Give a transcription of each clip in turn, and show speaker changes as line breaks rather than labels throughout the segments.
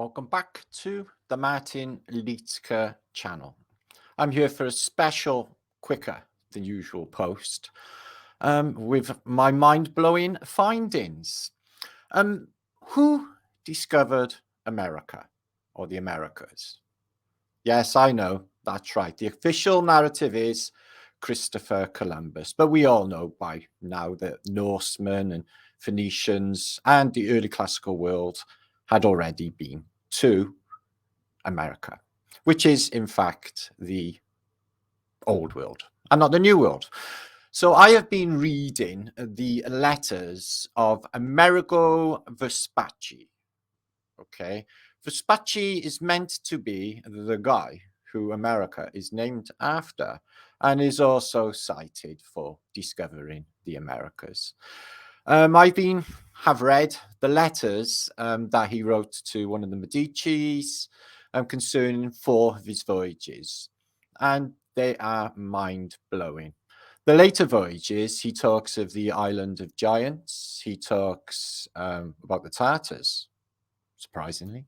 Welcome back to the martinliedtke channel. I'm here for a special, quicker than usual post with my mind-blowing findings. Who discovered America or the Americas? Yes, I know, that's right. The official narrative is Christopher Columbus, but we all know by now that Norsemen and Phoenicians and the early classical world had already been to America, which is in fact the old world and not the new world. So I have been reading the letters of Amerigo Vespucci. Okay, Vespucci is meant to be the guy who America is named after and is also cited for discovering the Americas. Have read the letters that he wrote to one of the Medicis concerning 4 of his voyages, and they are mind-blowing. The later voyages, he talks of the island of giants. He talks about the Tartars, surprisingly.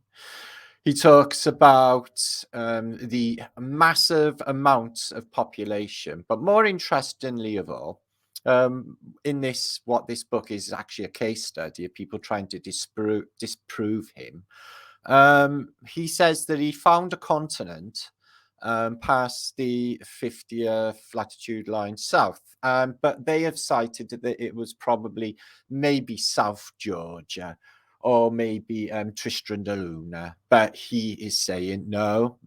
He talks about the massive amounts of population, but more interestingly of all, in what this book is actually a case study of people trying to disprove him. He says that he found a continent past the 50th latitude line south, but they have cited that it was probably maybe South Georgia or maybe Tristan da Luna, but he is saying no,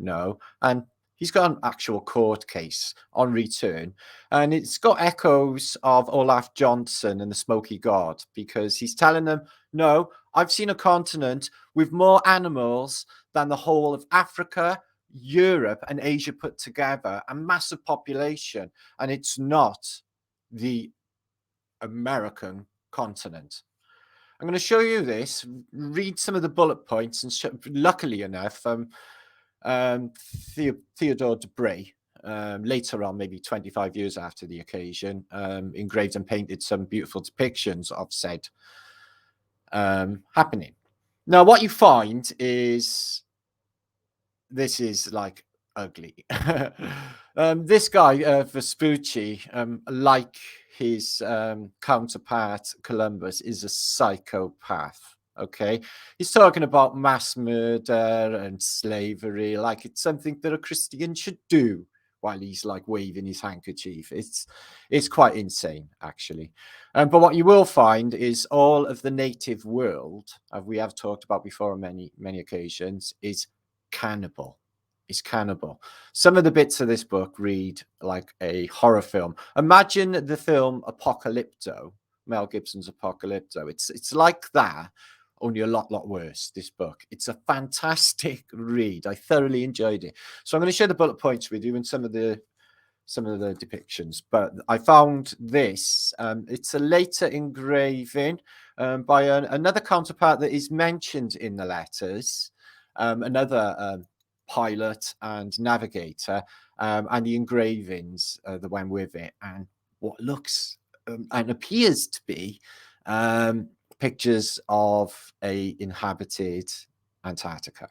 and he's got an actual court case on return, and it's got echoes of Olaf Johnson and the Smoky God, because he's telling them, no, I've seen a continent with more animals than the whole of Africa, Europe and Asia put together, a massive population, and it's not the American continent. I'm going to show you this, read some of the bullet points, and luckily enough, Theodore de Bray, later on, maybe 25 years after the occasion, engraved and painted some beautiful depictions of said happening. Now, what you find is, this is like ugly. This guy, Vespucci, like his counterpart Columbus, is a psychopath. Okay, he's talking about mass murder and slavery like it's something that a Christian should do, while he's like waving his handkerchief. It's quite insane, actually. But what you will find is all of the native world, we have talked about before on many occasions, is cannibal. Is cannibal. Some of the bits of this book read like a horror film. Imagine the film Apocalypto, Mel Gibson's Apocalypto. It's like that, only a lot worse, this book. It's a fantastic read. I thoroughly enjoyed it. So I'm going to share the bullet points with you and some of the depictions. But I found this. It's a later engraving by another counterpart that is mentioned in the letters, another pilot and navigator, and the engravings that went with it, and what looks and appears to be pictures of a inhabited Antarctica.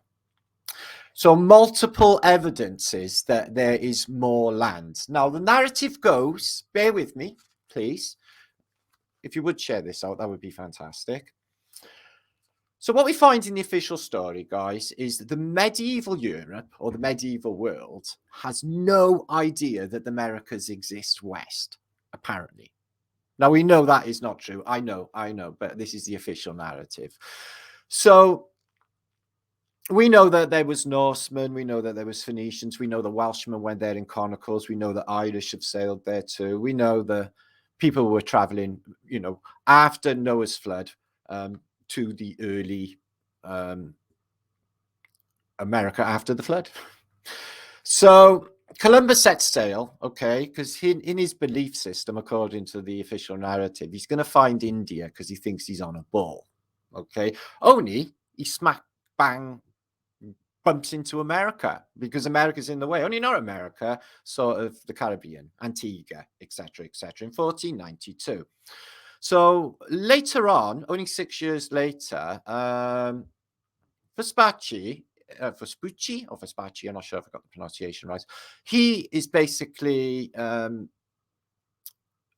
So multiple evidences that there is more land. Now the narrative goes, bear with me, please. If you would share this out, that would be fantastic. So what we find in the official story, guys, is that the medieval Europe or the medieval world has no idea that the Americas exist west, apparently. Now, we know that is not true. I know, but this is the official narrative. So we know that there was Norsemen, we know that there was Phoenicians, we know the Welshmen went there in conicals, we know the Irish have sailed there too. We know the people were traveling, after Noah's flood, to the early America after the flood. So Columbus sets sail, okay, because in his belief system, according to the official narrative, he's going to find India because he thinks he's on a ball, okay? Only he smack bang bumps into America because America's in the way. Only not America, sort of the Caribbean, Antigua, etc., in 1492. So later on, only 6 years later, Vespucci, Vespucci or Vespucci, I'm not sure if I got the pronunciation right. He is basically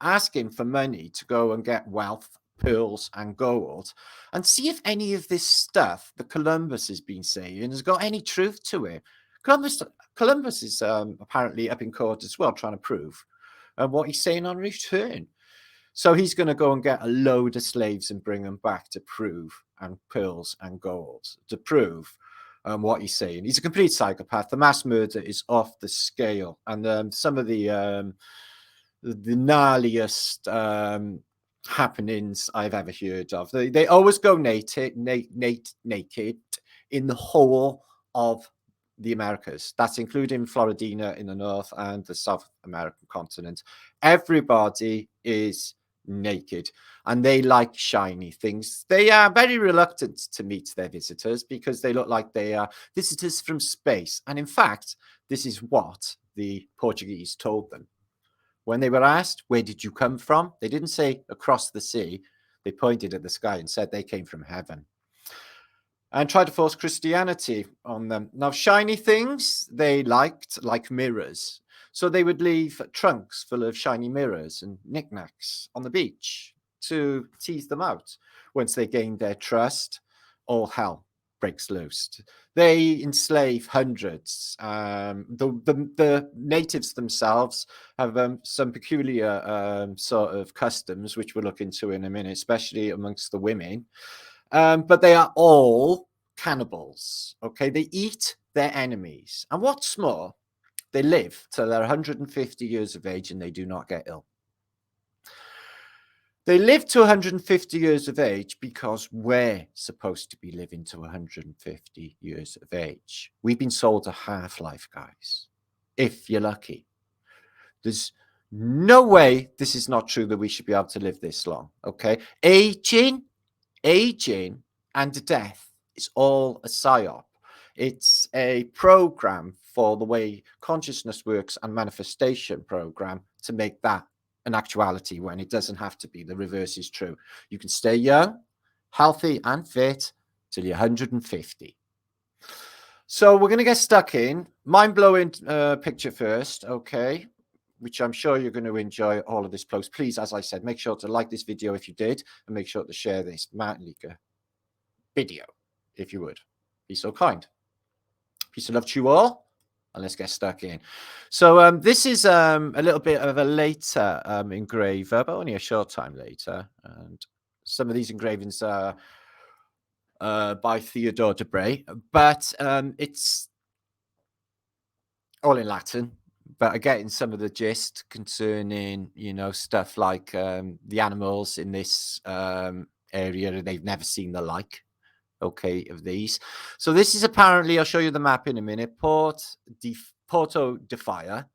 asking for money to go and get wealth, pearls, and gold, and see if any of this stuff that Columbus has been saying has got any truth to it. Columbus is apparently up in court as well, trying to prove what he's saying on return. So he's going to go and get a load of slaves and bring them back to prove, and pearls and gold to prove what he's saying. He's a complete psychopath. The mass murder is off the scale, and some of the gnarliest happenings I've ever heard of. They always go naked in the whole of the Americas. That's including Floridina in the north and the South American continent. Everybody is naked, and they like shiny things. They are very reluctant to meet their visitors because they look like they are visitors from space. And in fact, this is what the Portuguese told them. When they were asked, where did you come from? They didn't say across the sea. They pointed at the sky and said they came from heaven, and tried to force Christianity on them. Now, shiny things they liked, like mirrors. So they would leave trunks full of shiny mirrors and knickknacks on the beach to tease them out. Once they gained their trust, all hell breaks loose. They enslave hundreds. The natives themselves have some peculiar sort of customs, which we'll look into in a minute, especially amongst the women. But they are all cannibals. Okay, they eat their enemies, and what's more, they live till they're 150 years of age and they do not get ill. They live to 150 years of age because we're supposed to be living to 150 years of age. We've been sold a half-life, guys, if you're lucky. There's no way this is not true that we should be able to live this long, okay? Aging, and death is all a psyop. It's a program for the way consciousness works and manifestation program to make that an actuality when it doesn't have to be. The reverse is true. You can stay young, healthy, and fit till you're 150. So we're going to get stuck in. Mind-blowing picture first, okay, which I'm sure you're going to enjoy all of this post. Please, as I said, make sure to like this video if you did, and make sure to share this martinliedtke video, if you would. Be so kind. Peace and love to you all, and let's get stuck in. So this is a little bit of a later engraver, but only a short time later. And some of these engravings are by Theodore de Bray, but it's all in Latin. But I get in some of the gist concerning, you know, stuff like the animals in this area, they've never seen the like. Okay, of these. So this is apparently, I'll show you the map in a minute, Porto de Fire,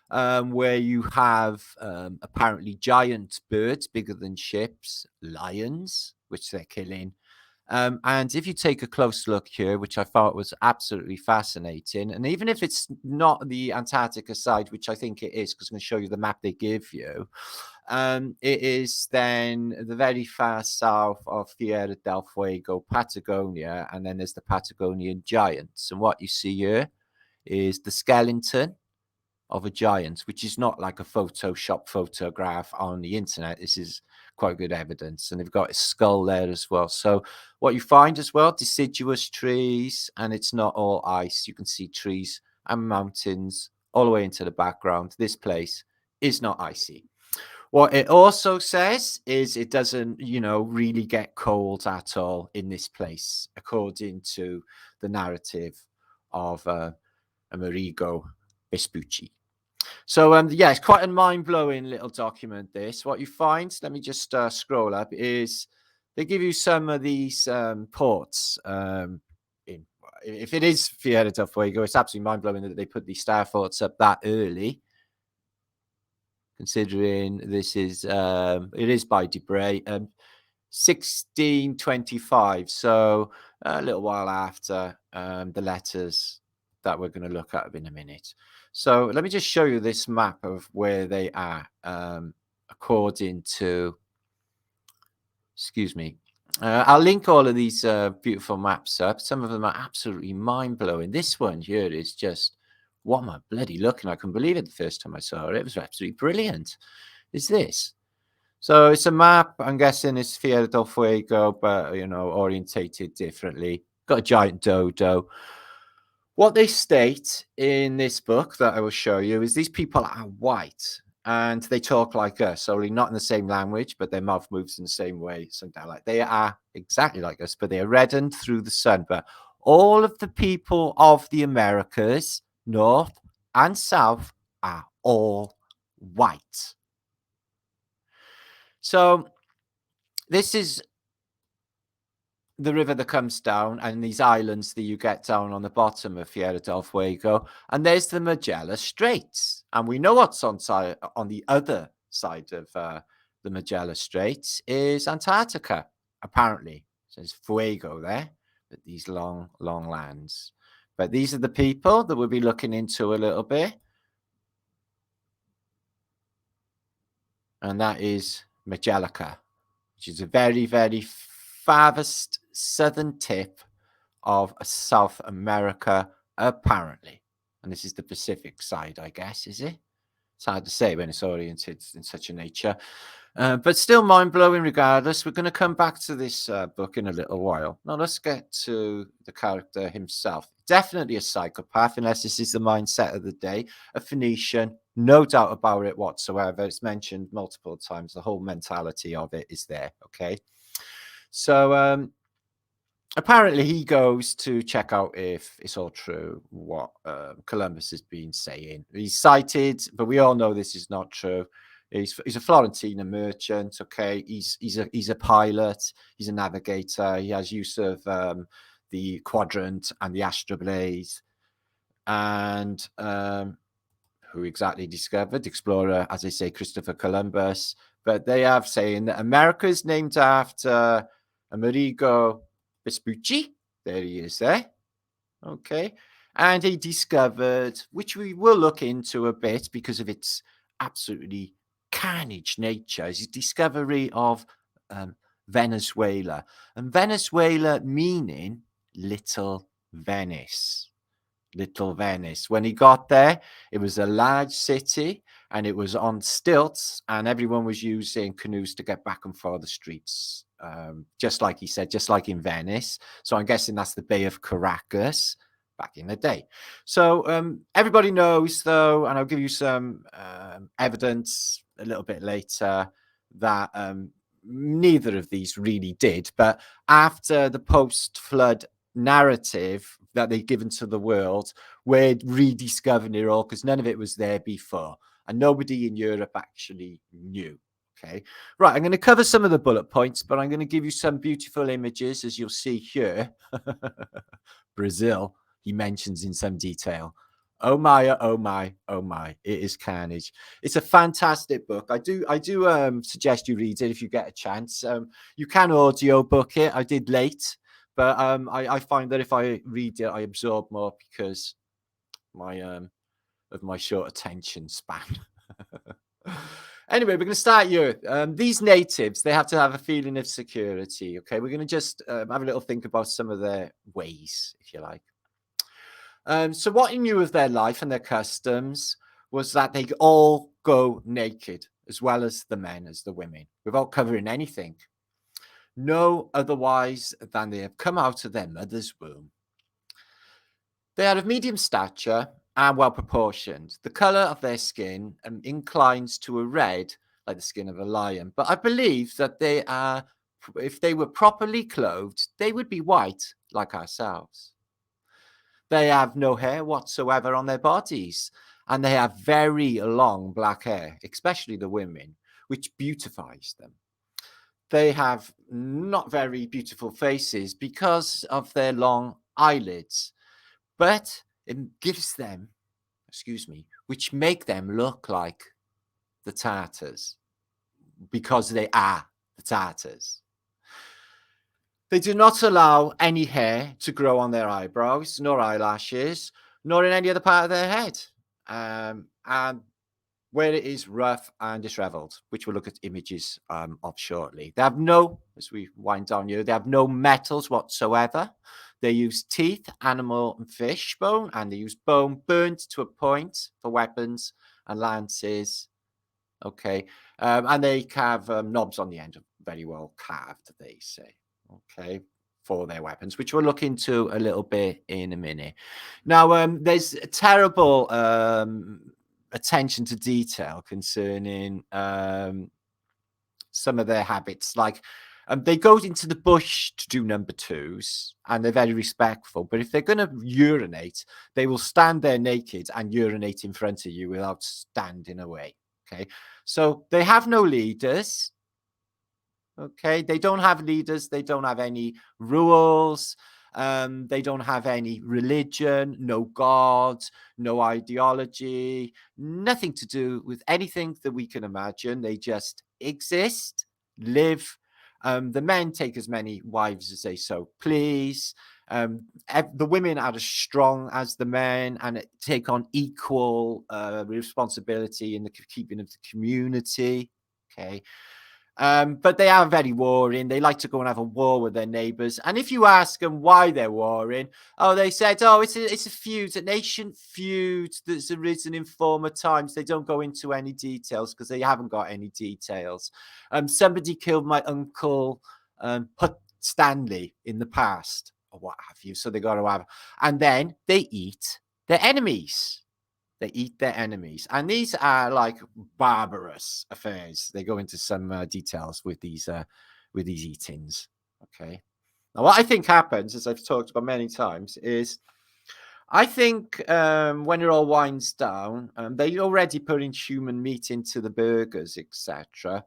where you have apparently giant birds bigger than ships, lions, which they're killing. And if you take a close look here, which I thought was absolutely fascinating, and even if it's not the Antarctica side, which I think it is, because I'm going to show you the map they give you, it is then the very far south of Tierra del Fuego, Patagonia, and then there's the Patagonian giants. And what you see here is the skeleton of a giant, which is not like a Photoshop photograph on the internet. This is quite good evidence, and they've got a skull there as well. So what you find as well, deciduous trees, and it's not all ice. You can see trees and mountains all the way into the background. This place is not icy. What it also says is it doesn't, you know, really get cold at all in this place, according to the narrative of Amerigo Vespucci. So, yeah, it's quite a mind-blowing little document, this. What you find, let me just scroll up, is they give you some of these ports. If it is Tierra del Fuego, it's absolutely mind-blowing that they put these star forts up that early, considering this is, it is by Debray, 1625, so a little while after the letters that we're going to look at in a minute. So let me just show you this map of where they are according to, excuse me, I'll link all of these beautiful maps up. Some of them are absolutely mind-blowing. This one here is just, what am I bloody looking? I couldn't believe it the first time I saw it. It was absolutely brilliant. Is this? So it's a map. I'm guessing it's Tierra del Fuego, but, you know, orientated differently. Got a giant dodo. What they state in this book that I will show you is these people are white and they talk like us, only not in the same language, but their mouth moves in the same way. Something like they are exactly like us, but they are reddened through the sun. But all of the people of the Americas, North and South, are all white. So this is the river that comes down and these islands that you get down on the bottom of Tierra del Fuego, and there's the Magellan Straits, and we know what's on the other side of the Magellan Straits is Antarctica. Apparently, it says Fuego there, but these long lands. But these are the people that we'll be looking into a little bit, and that is Majelica, which is a very, very farthest southern tip of South America, apparently. And this is the Pacific side, I guess, is it? It's hard to say when it's oriented in such a nature. But still mind-blowing regardless. We're going to come back to this book in a little while. Now, let's get to the character himself. Definitely a psychopath, unless this is the mindset of the day. A Phoenician, no doubt about it whatsoever. It's mentioned multiple times. The whole mentality of it is there, okay? So apparently he goes to check out if it's all true what Columbus has been saying. He's cited, but we all know this is not true. He's a Florentina merchant. Okay, he's a pilot. He's a navigator. He has use of the quadrant and the astrolabe. And who exactly discovered? Explorer, as I say, Christopher Columbus. But they have saying that America is named after Amerigo Vespucci. There he is there. Okay. And he discovered, which we will look into a bit because of its absolutely carnage nature, is his discovery of Venezuela. And Venezuela meaning Little Venice. Little Venice. When he got there, it was a large city and it was on stilts, and everyone was using canoes to get back and forth the streets. Just like he said, just like in Venice. So I'm guessing that's the Bay of Caracas back in the day. So everybody knows, though, and I'll give you some evidence a little bit later, that neither of these really did. But after the post-flood narrative that they've given to the world, we're rediscovering it all because none of it was there before, and nobody in Europe actually knew. Okay, right, I'm going to cover some of the bullet points, but I'm going to give you some beautiful images, as you'll see here. Brazil, he mentions in some detail. Oh my, oh my, oh my, it is carnage. It's a fantastic book. I do suggest you read it if you get a chance. You can audio book it. I did late, but I find that if I read it, I absorb more because of my short attention span. Anyway, we're going to start here. These natives, they have to have a feeling of security. Okay, we're going to just have a little think about some of their ways, if you like. So what he knew of their life and their customs was that they all go naked, as well as the men, as the women, without covering anything. No otherwise than they have come out of their mother's womb. They are of medium stature and well proportioned. The color of their skin inclines to a red, like the skin of a lion. But I believe that they are, if they were properly clothed, they would be white, like ourselves. They have no hair whatsoever on their bodies, and they have very long black hair, especially the women, which beautifies them. They have not very beautiful faces because of their long eyelids, but it gives them, which make them look like the Tartars because they are the Tartars. They do not allow any hair to grow on their eyebrows, nor eyelashes, nor in any other part of their head. And where it is rough and disheveled, which we'll look at images of shortly. They have no, as we wind down here, they have no metals whatsoever. They use teeth, animal and fish bone, and they use bone burnt to a point for weapons and lances. Okay. And they have knobs on the end, very well carved, they say. Okay. For their weapons, which we'll look into a little bit in a minute. Now, there's a terrible attention to detail concerning some of their habits. Like they go into the bush to do number twos and they're very respectful. But if they're going to urinate, they will stand there naked and urinate in front of you without standing away. Okay. So they have no leaders. Okay. They don't have leaders. They don't have any rules. They don't have any religion, no God, no ideology, nothing to do with anything that we can imagine. They just exist, live. The men take as many wives as they so please. The women are as strong as the men and take on equal responsibility in the keeping of the community. Okay. But they are very warring. They like to go and have a war with their neighbors. And if you ask them why they're warring, they said, it's a feud, an ancient feud that's arisen in former times. They don't go into any details because they haven't got any details. Somebody killed my uncle, Stanley, in the past, or what have you. So they got to have, and then they eat their enemies. They eat their enemies. And these are like barbarous affairs. They go into some details with these eatings. Okay. Now, what I think happens, as I've talked about many times, is I think when it all winds down, they already put in human meat into the burgers, etc.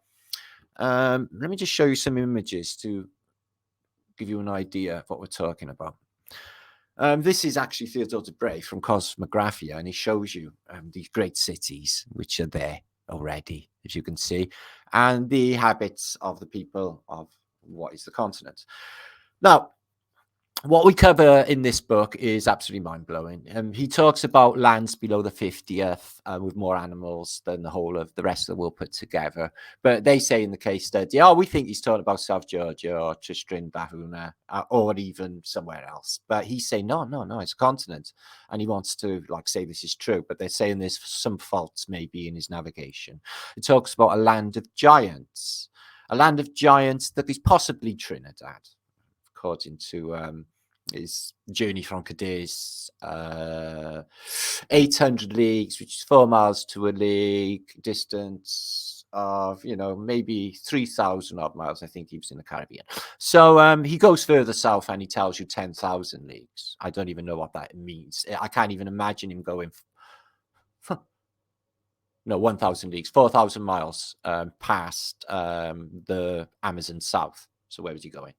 Let me just show you some images to give you an idea of what we're talking about. This is actually Theodore de Bray from Cosmographia, and he shows you these great cities which are there already, as you can see, and the habits of the people of what is the continent. Now, what we cover in this book is absolutely mind-blowing. He talks about lands below the 50th with more animals than the whole of the rest of the world put together. But they say in the case study, we think he's talking about South Georgia or Tristan Bahuna or even somewhere else. But he's saying, no, it's a continent. And he wants to say this is true. But they're saying there's some faults maybe in his navigation. It talks about a land of giants that is possibly Trinidad, according to his journey from Cadiz, 800 leagues, which is 4 miles to a league, distance of, maybe 3,000 odd miles. I think he was in the Caribbean. So he goes further south and he tells you 10,000 leagues. I don't even know what that means. I can't even imagine him going... 1,000 leagues, 4,000 miles past the Amazon south. So where was he going?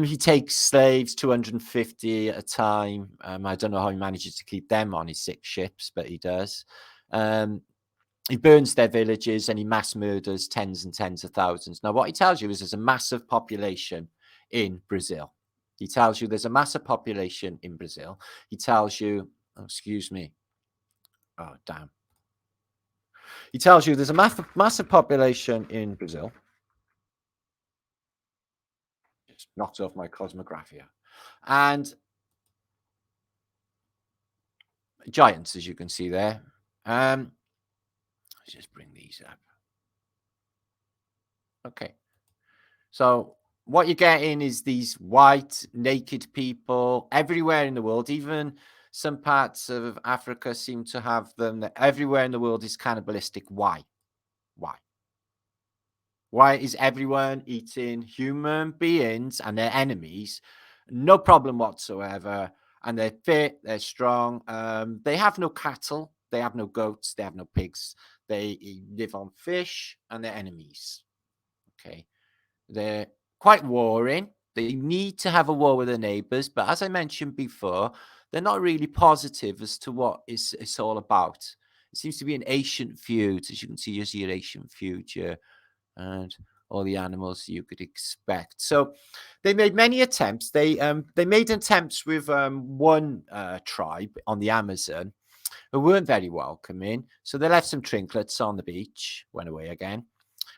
He takes slaves, 250 at a time. I don't know how he manages to keep them on his 6 ships, but he does. He burns their villages and he mass murders tens and tens of thousands. Now, what he tells you is there's a massive population in Brazil. He tells you there's a massive population in Brazil. He tells you, excuse me. Oh, damn. He tells you there's a massive population in Brazil. Just knocked off my Cosmographia. And giants, as you can see there. Let's just bring these up. Okay. So what you're getting is these white, naked people everywhere in the world. Even some parts of Africa seem to have them. Everywhere in the world is cannibalistic. Why? Why is everyone eating human beings and their enemies? No problem whatsoever. And they're fit, they're strong. They have no cattle, they have no goats, they have no pigs. They live on fish and their enemies. Okay. They're quite warring. They need to have a war with their neighbors. But as I mentioned before, they're not really positive as to what it's all about. It seems to be an ancient feud. As you can see, you see an ancient feud here. And all the animals you could expect. So they made many attempts. They made attempts with one tribe on the Amazon who weren't very welcoming. So they left some trinkets on the beach, went away again.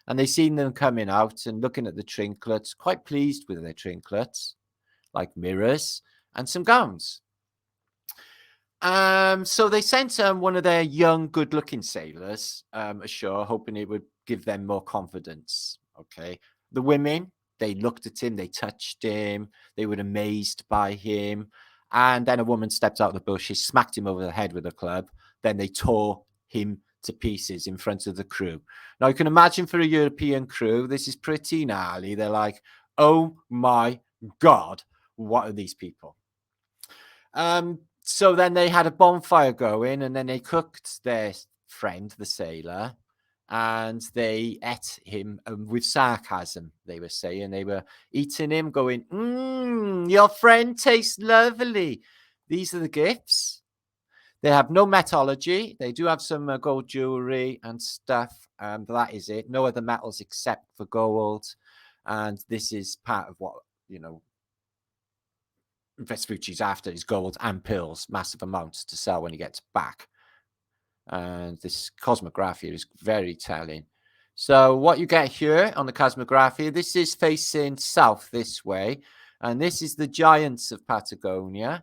And they seen them coming out and looking at the trinkets, quite pleased with their trinkets, like mirrors and some gowns. So they sent one of their young, good-looking sailors ashore, hoping it would give them more confidence. Okay. The women, they looked at him, they touched him, they were amazed by him. And then a woman stepped out of the bushes, smacked him over the head with a club. Then they tore him to pieces in front of the crew. Now, you can imagine for a European crew, this is pretty gnarly. They're like, oh my God, what are these people? So then they had a bonfire going, and then they cooked their friend, the sailor, and they ate him with sarcasm. They were saying they were eating him, going, your friend tastes lovely. These are the gifts. They have no metallurgy. They do have some gold jewelry and stuff, but that is it. No other metals except for gold. And this is part of what, Vespucci's after is gold and pills, massive amounts to sell when he gets back. And this cosmographia is very telling. So what you get here on the cosmographia, this is facing south this way. And this is the giants of Patagonia.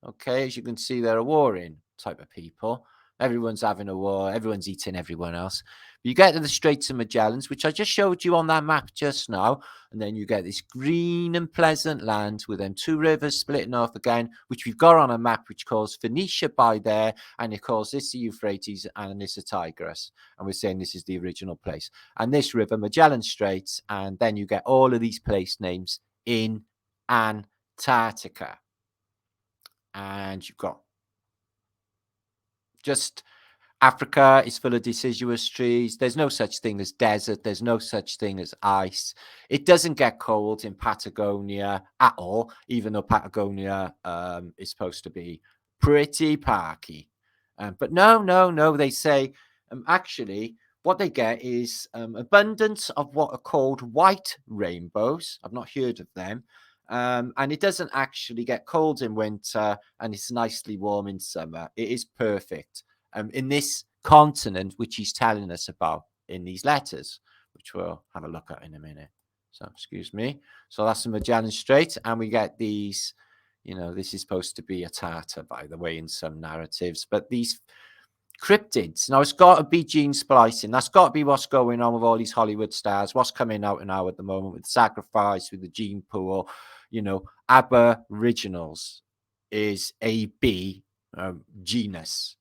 Okay, as you can see, they're a warring type of people. Everyone's having a war. Everyone's eating everyone else. But you get to the Straits of Magellan's, which I just showed you on that map just now. And then you get this green and pleasant land with them two rivers splitting off again, which we've got on a map, which calls Phoenicia by there. And it calls this the Euphrates and this the Tigris. And we're saying this is the original place. And this river, Magellan Straits. And then you get all of these place names in Antarctica. And you've got just Africa is full of deciduous trees. There's no such thing as desert. There's no such thing as ice. It doesn't get cold in Patagonia at all, even though Patagonia is supposed to be pretty parky. But no. They say actually what they get is abundance of what are called white rainbows. I've not heard of them. And it doesn't actually get cold in winter, and it's nicely warm in summer. It is perfect in this continent, which he's telling us about in these letters, which we'll have a look at in a minute. So, excuse me. So that's the Magellan Strait, and we get these, this is supposed to be a Tartar, by the way, in some narratives, but these cryptids. Now, it's got to be gene splicing. That's got to be what's going on with all these Hollywood stars, what's coming out now at the moment with Sacrifice, with the gene pool. Aboriginals is a B genus,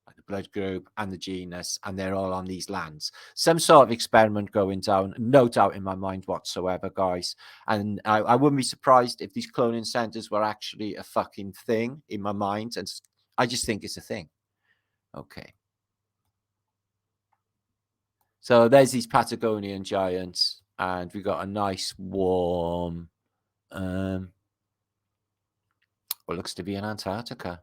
like the blood group and the genus, and they're all on these lands. Some sort of experiment going down, no doubt in my mind whatsoever, guys. And I wouldn't be surprised if these cloning centers were actually a fucking thing in my mind. And I just think it's a thing. Okay. So there's these Patagonian giants, and we got a nice warm what looks to be in Antarctica.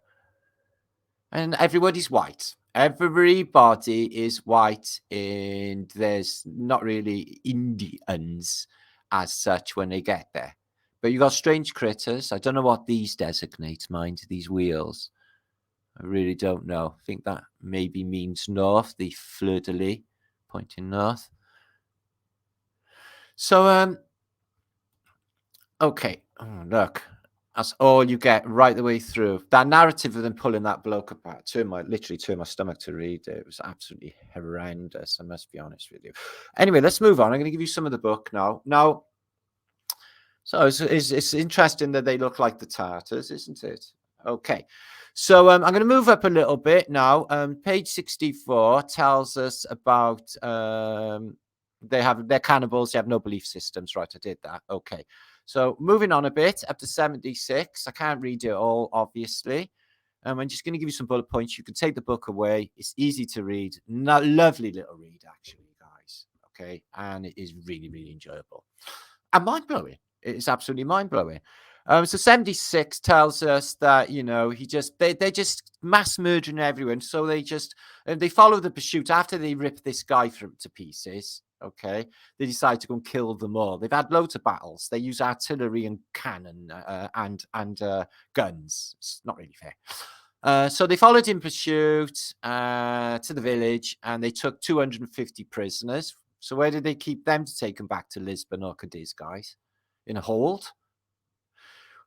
And everybody's white. Everybody is white, and there's not really Indians as such when they get there. But you got strange critters. I don't know what these designate, mind, these wheels. I really don't know. I think that maybe means north, the fleur-de-lis pointing north. So, okay. Oh, look. That's all you get right the way through. That narrative of them pulling that bloke apart literally turned my stomach to read it. It was absolutely horrendous, I must be honest with you. Anyway, let's move on. I'm going to give you some of the book now. So it's interesting that they look like the Tartars, isn't it? Okay. So I'm going to move up a little bit now. Page 64 tells us about they're cannibals. They have no belief systems. Right, I did that. Okay. So moving on a bit, up to 76. I can't read it all, obviously. I'm just going to give you some bullet points. You can take the book away. It's easy to read. Lovely little read, actually, guys. Okay. And it is really, really enjoyable. And mind-blowing. It's absolutely mind-blowing. So 76 tells us that, they're just mass murdering everyone. So they follow the pursuit after they rip this guy to pieces. Okay, they decide to go and kill them all. They've had loads of battles. They use artillery and cannon and guns. It's not really fair. So they followed in pursuit to the village, and they took 250 prisoners. So where did they keep them to take them back to Lisbon or Cadiz, guys? In a hold.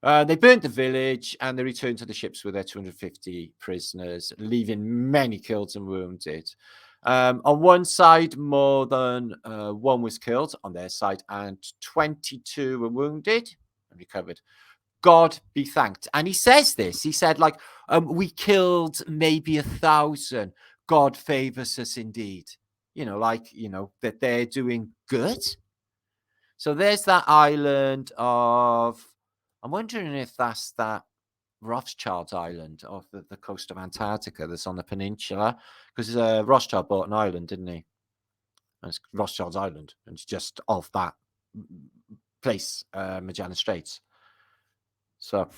They burnt the village, and they returned to the ships with their 250 prisoners, leaving many killed and wounded. On one side, more than one was killed on their side, and 22 were wounded and recovered. God be thanked. And he says this. He said, like, we killed maybe 1,000. God favors us indeed. That they're doing good. So there's that island of, I'm wondering if that's that Rothschild Island off the coast of Antarctica that's on the peninsula, because Rothschild bought an island, didn't he? And it's Rothschild's Island, and it's just off that place, Magellan Straits. So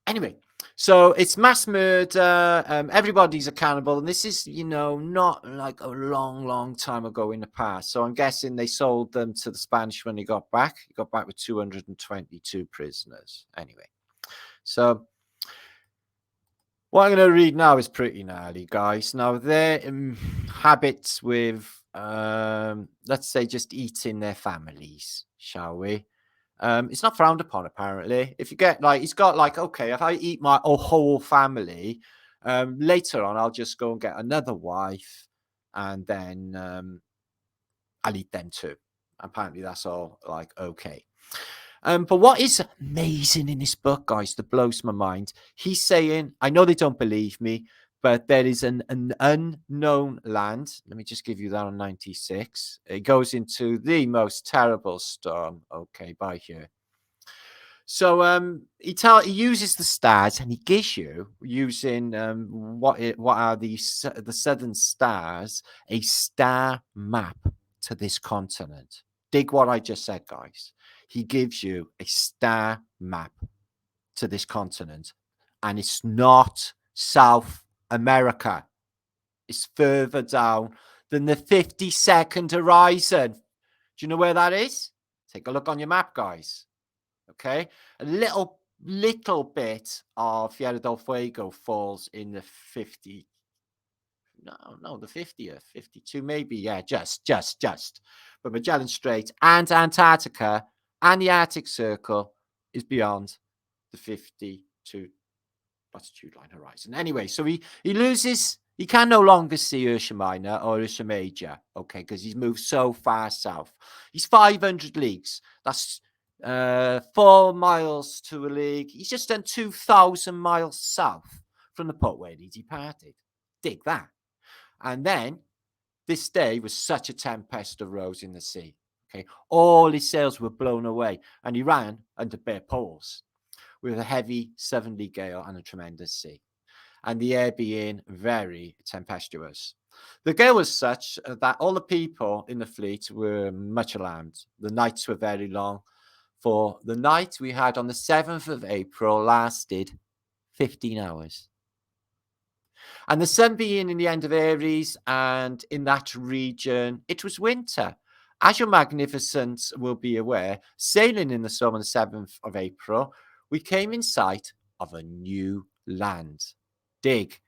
anyway, so it's mass murder. Everybody's a cannibal, and this is, not like a long time ago in the past. So I'm guessing they sold them to the Spanish when they got back. He got back with 222 prisoners. Anyway, so what I'm going to read now is pretty gnarly, guys. Now, their habits with, let's say, just eating their families, shall we? It's not frowned upon, apparently. If you get, like, he's got, like, okay, if I eat my whole family, later on, I'll just go and get another wife, and then I'll eat them too. Apparently, that's all, like, okay. But what is amazing in this book, guys, that blows my mind, he's saying, I know they don't believe me, but there is an unknown land. Let me just give you that on 96. It goes into the most terrible storm. Okay, by here. So he uses the stars, and he gives you, using what are the southern stars, a star map to this continent. Dig what I just said, guys. He gives you a star map to this continent, and it's not South America. It's further down than the 50-second horizon. Do you know where that is? Take a look on your map, guys. Okay, a little bit of Tierra del Fuego falls in the 50. No, the 50th, 52, maybe. Yeah, just. But Magellan Strait and Antarctica and the Arctic Circle is beyond the 52 latitude line horizon. Anyway, so he loses, he can no longer see Ursa Minor or Ursa Major, okay, because he's moved so far south. He's 500 leagues. That's 4 miles to a league. He's just done 2,000 miles south from the port where he departed. Dig that. And then this day was such a tempest arose in the sea. Okay, all his sails were blown away, and he ran under bare poles with a heavy southerly gale and a tremendous sea, and the air being very tempestuous. The gale was such that all the people in the fleet were much alarmed. The nights were very long, for the night we had on the 7th of April lasted 15 hours. And the sun being in the end of Aries, and in that region, it was winter. As your magnificence will be aware, sailing in the storm on the 7th of April, we came in sight of a new land. Dig.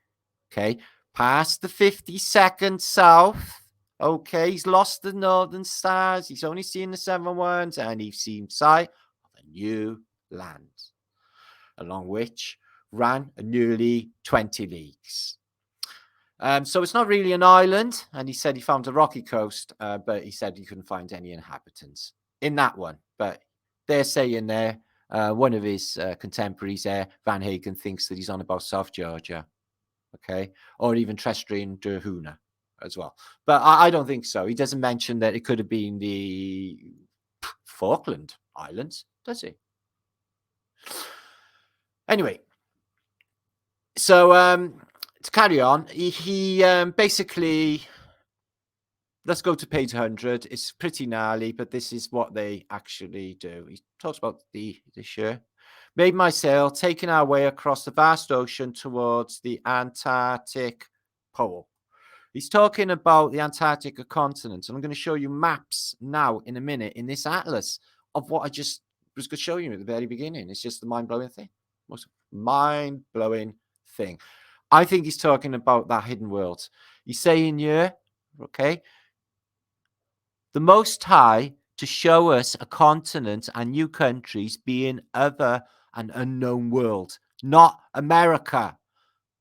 Okay. Past the 52nd south. Okay. He's lost the northern stars. He's only seen the 7 ones, and he's seen sight of a new land, along which ran nearly 20 leagues. So it's not really an island, and he said he found a rocky coast, but he said he couldn't find any inhabitants in that one. But they're saying there, one of his contemporaries there, Van Hagen, thinks that he's on about South Georgia, okay, or even Trestrian Derhuna as well. But I don't think so. He doesn't mention that it could have been the Falkland Islands, does he? Anyway, so to carry on, he basically, let's go to page 100. It's pretty gnarly, but this is what they actually do. He talks about this year. Made my sail, taking our way across the vast ocean towards the Antarctic pole. He's talking about the Antarctica continent, and I'm going to show you maps now in a minute in this atlas of what I just was going to show you at the very beginning. It's just the mind-blowing thing. Most mind-blowing thing. I think he's talking about that hidden world. He's saying here, okay, the Most High to show us a continent and new countries being other and unknown world, not America,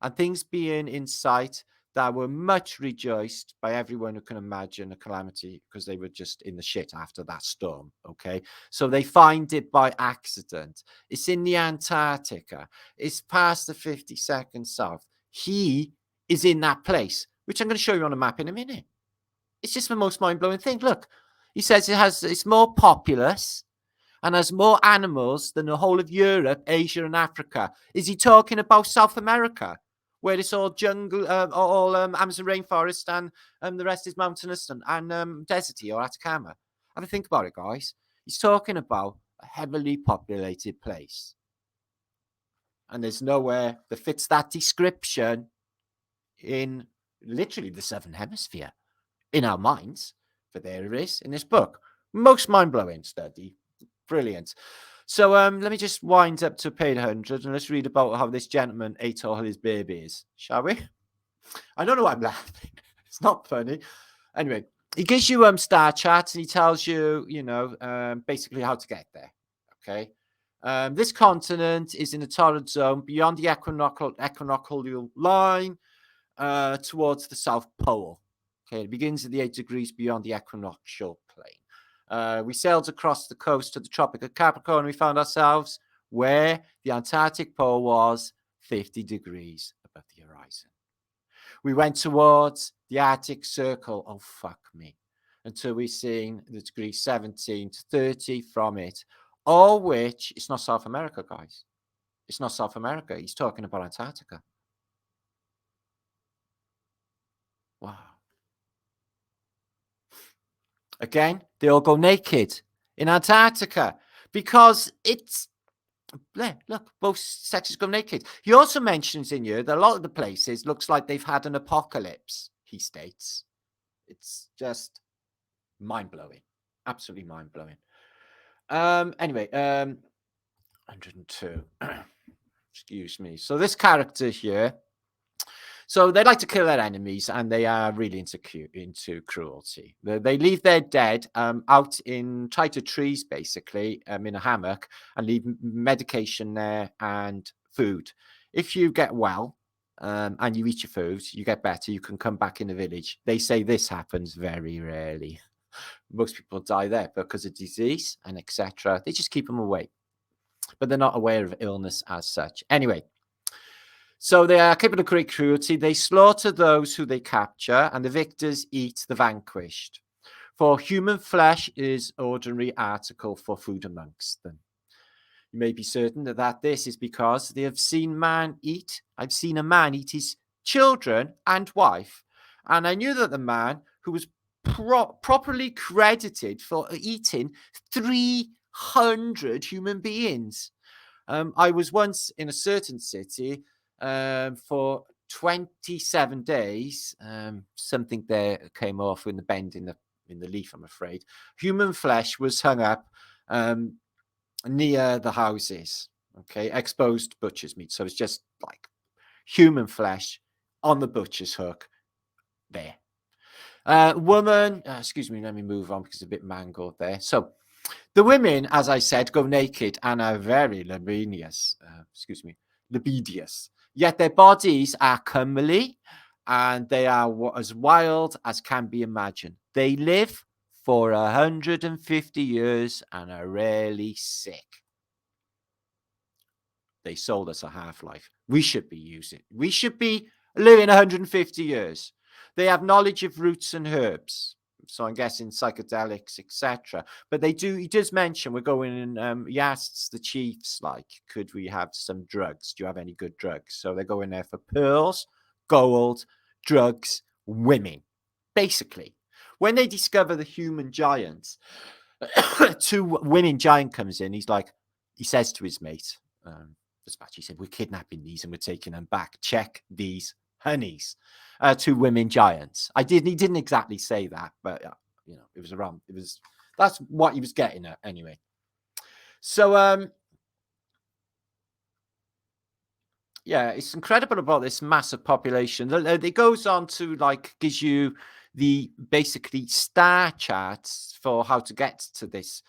and things being in sight that were much rejoiced by everyone who can imagine a calamity because they were just in the shit after that storm. Okay, so they find it by accident. It's in the Antarctica. It's past the 52nd south. He is in that place, which I'm going to show you on a map in a minute. It's just the most mind-blowing thing. Look, he says it's more populous and has more animals than the whole of Europe, Asia, and Africa. Is he talking about South America, where it's all jungle, all Amazon rainforest, and the rest is mountainous and deserty or Atacama? Have a think about it, guys. He's talking about a heavily populated place, and there's nowhere that fits that description in literally the Southern Hemisphere. In our minds, but there it is in this book. Most mind-blowing study. Brilliant. So let me just wind up to page 100 and let's read about how this gentleman ate all his babies, shall we? I don't know why I'm laughing. It's not funny. Anyway, he gives you star charts and he tells you, basically how to get there. Okay. This continent is in the torrid zone beyond the equinoctial line towards the South Pole. Okay, it begins at the 8 degrees beyond the equinoctial plane. We sailed across the coast to the Tropic of Capricorn and we found ourselves where the Antarctic pole was 50 degrees above the horizon. We went towards the Arctic Circle, oh fuck me, until we seen the degree 17 to 30 from it, all which, it's not South America, guys. It's not South America. He's talking about Antarctica. Wow. Again, they all go naked in Antarctica because it's, look, both sexes go naked. He also mentions in here that a lot of the places looks like they've had an apocalypse, he states. It's just mind-blowing. Absolutely mind-blowing. Anyway, 102. Excuse me. So this character here, so they like to kill their enemies and they are really into cruelty. They leave their dead out in tied to trees, basically, in a hammock, and leave medication there and food. If you get well and you eat your food, you get better, you can come back in the village. They say this happens very rarely. Most people die there because of disease and etc. They just keep them away, but they're not aware of illness as such. Anyway, so they are capable of great cruelty. They slaughter those who they capture, and the victors eat the vanquished. For human flesh is ordinary article for food amongst them. You may be certain that this is because they have seen man eat. I've seen a man eat his children and wife, and I knew that the man who was properly credited for eating 300 human beings. I was once in a certain city for 27 days. Something there came off in the bend in the leaf, I'm afraid. Human flesh was hung up near the houses. Okay, exposed butcher's meat. So it's just like human flesh on the butcher's hook there. Woman, excuse me, let me move on because it's a bit mangled there. So the women, as I said, go naked and are very libidinous. Yet their bodies are comely and they are as wild as can be imagined. They live for 150 years and are rarely sick. They sold us a half-life. We should be living 150 years. They have knowledge of roots and herbs. So I'm guessing psychedelics, etc. But he does mention we're going and he asks the chiefs, like, could we have some drugs? Do you have any good drugs? So they're going there for pearls, gold, drugs, women. Basically, when they discover the human giants, two women giant comes in. He says to his mate, he said, we're kidnapping these and we're taking them back. Check these honeys. Two women giants. He didn't exactly say that, but it was around. That's what he was getting at anyway. So Yeah, it's incredible about this massive population. It goes on to like gives you the basically star charts for how to get to this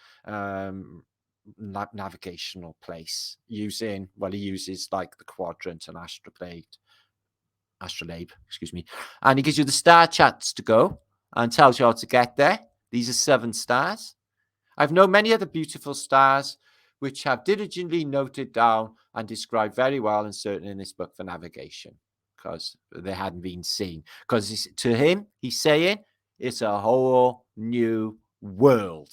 navigational place using, well, he uses like the quadrant and astrolabe, excuse me, and he gives you the star charts to go and tells you how to get there. These are 7 stars. I've known many other beautiful stars which have diligently noted down and described very well and certain in this book for navigation because they hadn't been seen. Because to him, he's saying it's a whole new world.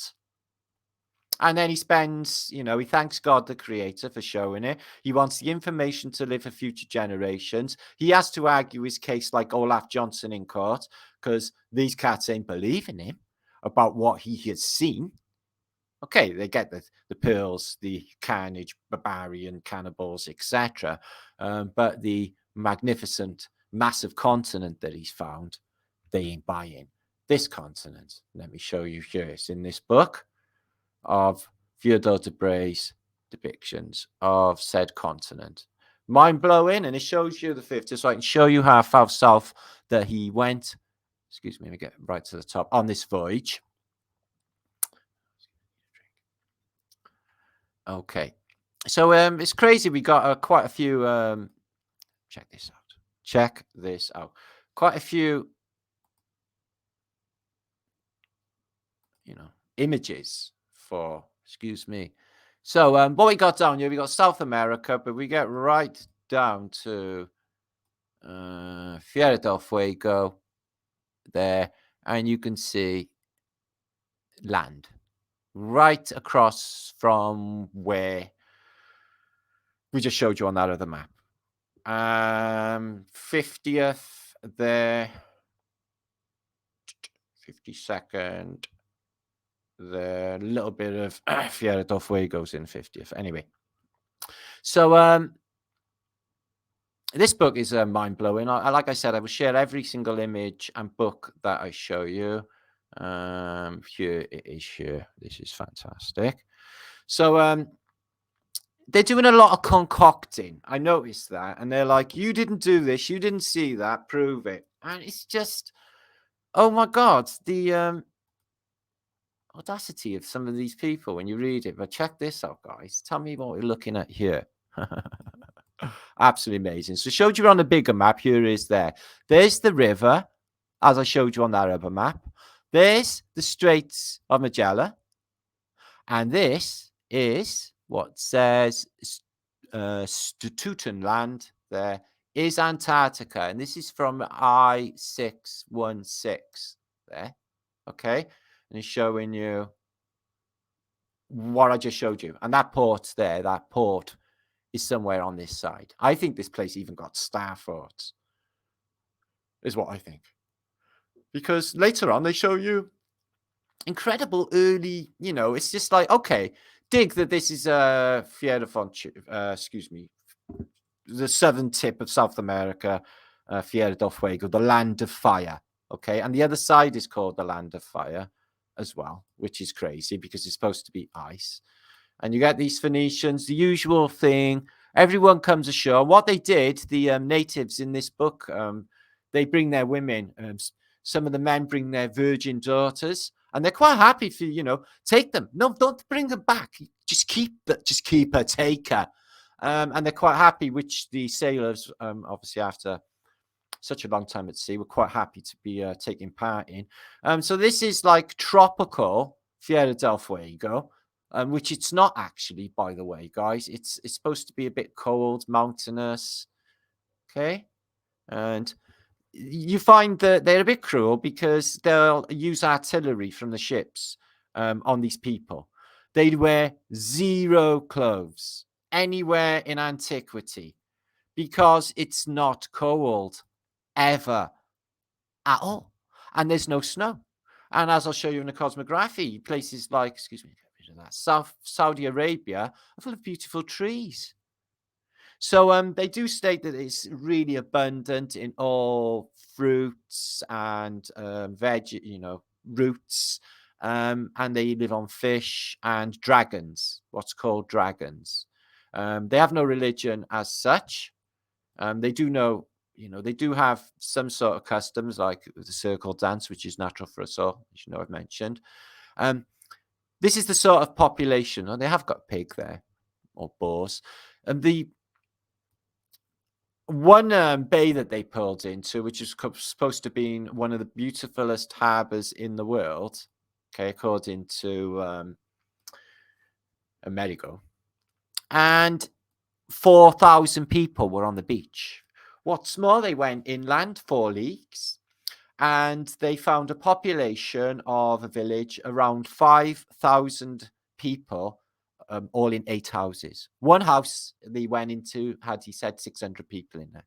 And then he spends, he thanks God, the creator, for showing it. He wants the information to live for future generations. He has to argue his case like Olaf Johnson in court because these cats ain't believing him about what he has seen. Okay, they get the pearls, the carnage, barbarian, cannibals, etc. But the magnificent, massive continent that he's found, they ain't buying. This continent, let me show you here. It's in this book of Fyodor Debre's depictions of said continent. Mind-blowing, and it shows you the fifth, so I can show you how far south that he went. Excuse me, let me get right to the top on this voyage. Okay, so it's crazy. We got quite a few. Check this out. Check this out. Quite a few, images for. Excuse me. So what we got down here, we got South America, but we get right down to Tierra del Fuego there, and you can see land right across from where we just showed you on that other map. 50th there, 52nd there, a little bit of Tierra del Fuego's in 50th. Anyway, so this book is mind-blowing. Like I said, I will share every single image and book that I show you. Here it is here. This is fantastic. So they're doing a lot of concocting. I noticed that. And they're like, you didn't do this. You didn't see that. Prove it. And it's just, oh my God, the audacity of some of these people when you read it. But check this out, guys. Tell me what we're looking at here. Absolutely amazing. So showed you on a bigger map. Here is there. There's the river, as I showed you on that other map. There's the Straits of Magellan. And this is what says Stutton land there is Antarctica. And this is from I-616 there. Okay. And it's showing you what I just showed you. And that port there, that port is somewhere on this side. I think this place even got star forts, is what I think. Because later on, they show you incredible early, it's just like, okay, dig that this is excuse me, the southern tip of South America, Tierra del Fuego, the land of fire. Okay. And the other side is called the land of fire as well, which is crazy because it's supposed to be ice. And you get these Phoenicians, the usual thing. Everyone comes ashore. What they did, the natives in this book, they bring their women. Some of the men bring their virgin daughters, and they're quite happy for take them. No, don't bring them back. Just keep her, take her. And they're quite happy. Which the sailors, obviously after such a long time at sea, were quite happy to be taking part in. So this is like tropical Tierra del Fuego. Which it's not actually, by the way, guys. It's supposed to be a bit cold, mountainous. Okay. And you find that they're a bit cruel because they'll use artillery from the ships on these people. They wear zero clothes anywhere in antiquity because it's not cold ever at all. And there's no snow. And as I'll show you in the cosmography, places like, excuse me, that Saudi Arabia are full of beautiful trees. So they do state that it's really abundant in all fruits and veg, roots, and they live on fish and dragons, what's called dragons. They have no religion as such. They do know, they do have some sort of customs, like the circle dance, which is natural for us all, as I've mentioned. This is the sort of population, and they have got pig there, or boars. And the one bay that they pulled into, which is supposed to be one of the beautifulest harbors in the world, okay, according to Amerigo, and 4,000 people were on the beach. What's more, they went inland 4 leagues, and they found a population of a village around 5,000 people, all in 8 houses. One house they went into had, he said, 600 people in there.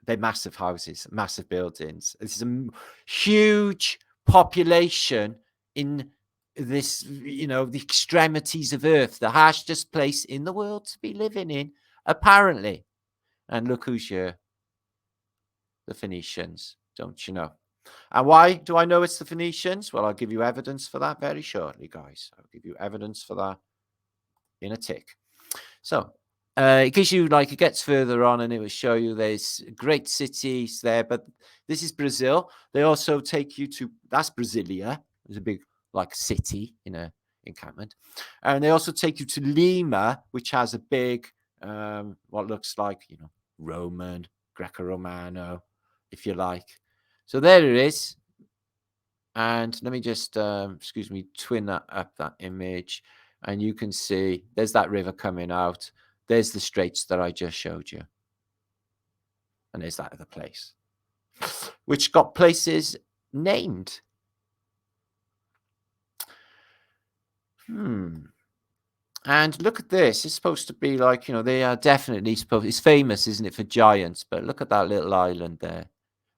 They're massive houses, massive buildings. This is a huge population in this, the extremities of Earth, the harshest place in the world to be living in, apparently. And look who's here. The Phoenicians, don't you know? And why do I know it's the Phoenicians? Well, I'll give you evidence for that very shortly, guys. I'll give you evidence for that in a tick. So, it gives you, it gets further on and it will show you there's great cities there, but this is Brazil. They also take you to, that's Brasilia. There's a big, city in a encampment. And they also take you to Lima, which has a big, what looks like, Roman, Greco-Romano, if you like. So there it is. And let me just, twin that up, that image. And you can see there's that river coming out. There's the straits that I just showed you. And there's that other place, which got places named. And look at this. It's supposed to be they are definitely supposed, it's famous, isn't it, for giants? But look at that little island there.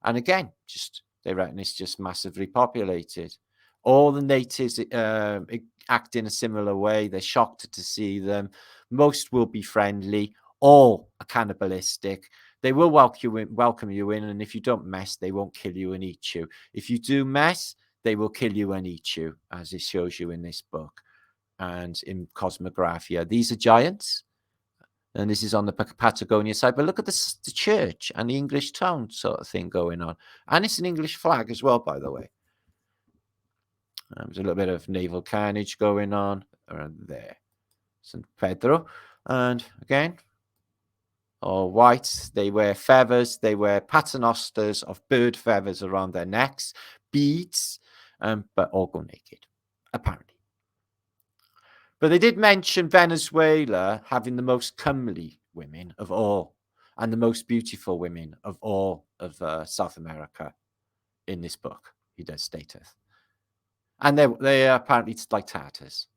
And again, they reckon it's just massively populated. All the natives act in a similar way. They're shocked to see them. Most will be friendly. All are cannibalistic. They will welcome you in, and if you don't mess, they won't kill you and eat you. If you do mess, they will kill you and eat you, as it shows you in this book and in Cosmographia. These are giants, and this is on the Patagonia side. But look at the church and the English town sort of thing going on. And it's an English flag as well, by the way. There's a little bit of naval carnage going on around there. St. Pedro. And again, all white. They wear feathers. They wear paternosters of bird feathers around their necks. Beads. But all go naked, apparently. But they did mention Venezuela having the most comely women of all, and the most beautiful women of all of South America in this book, he does stateth. And they are apparently like Tartars,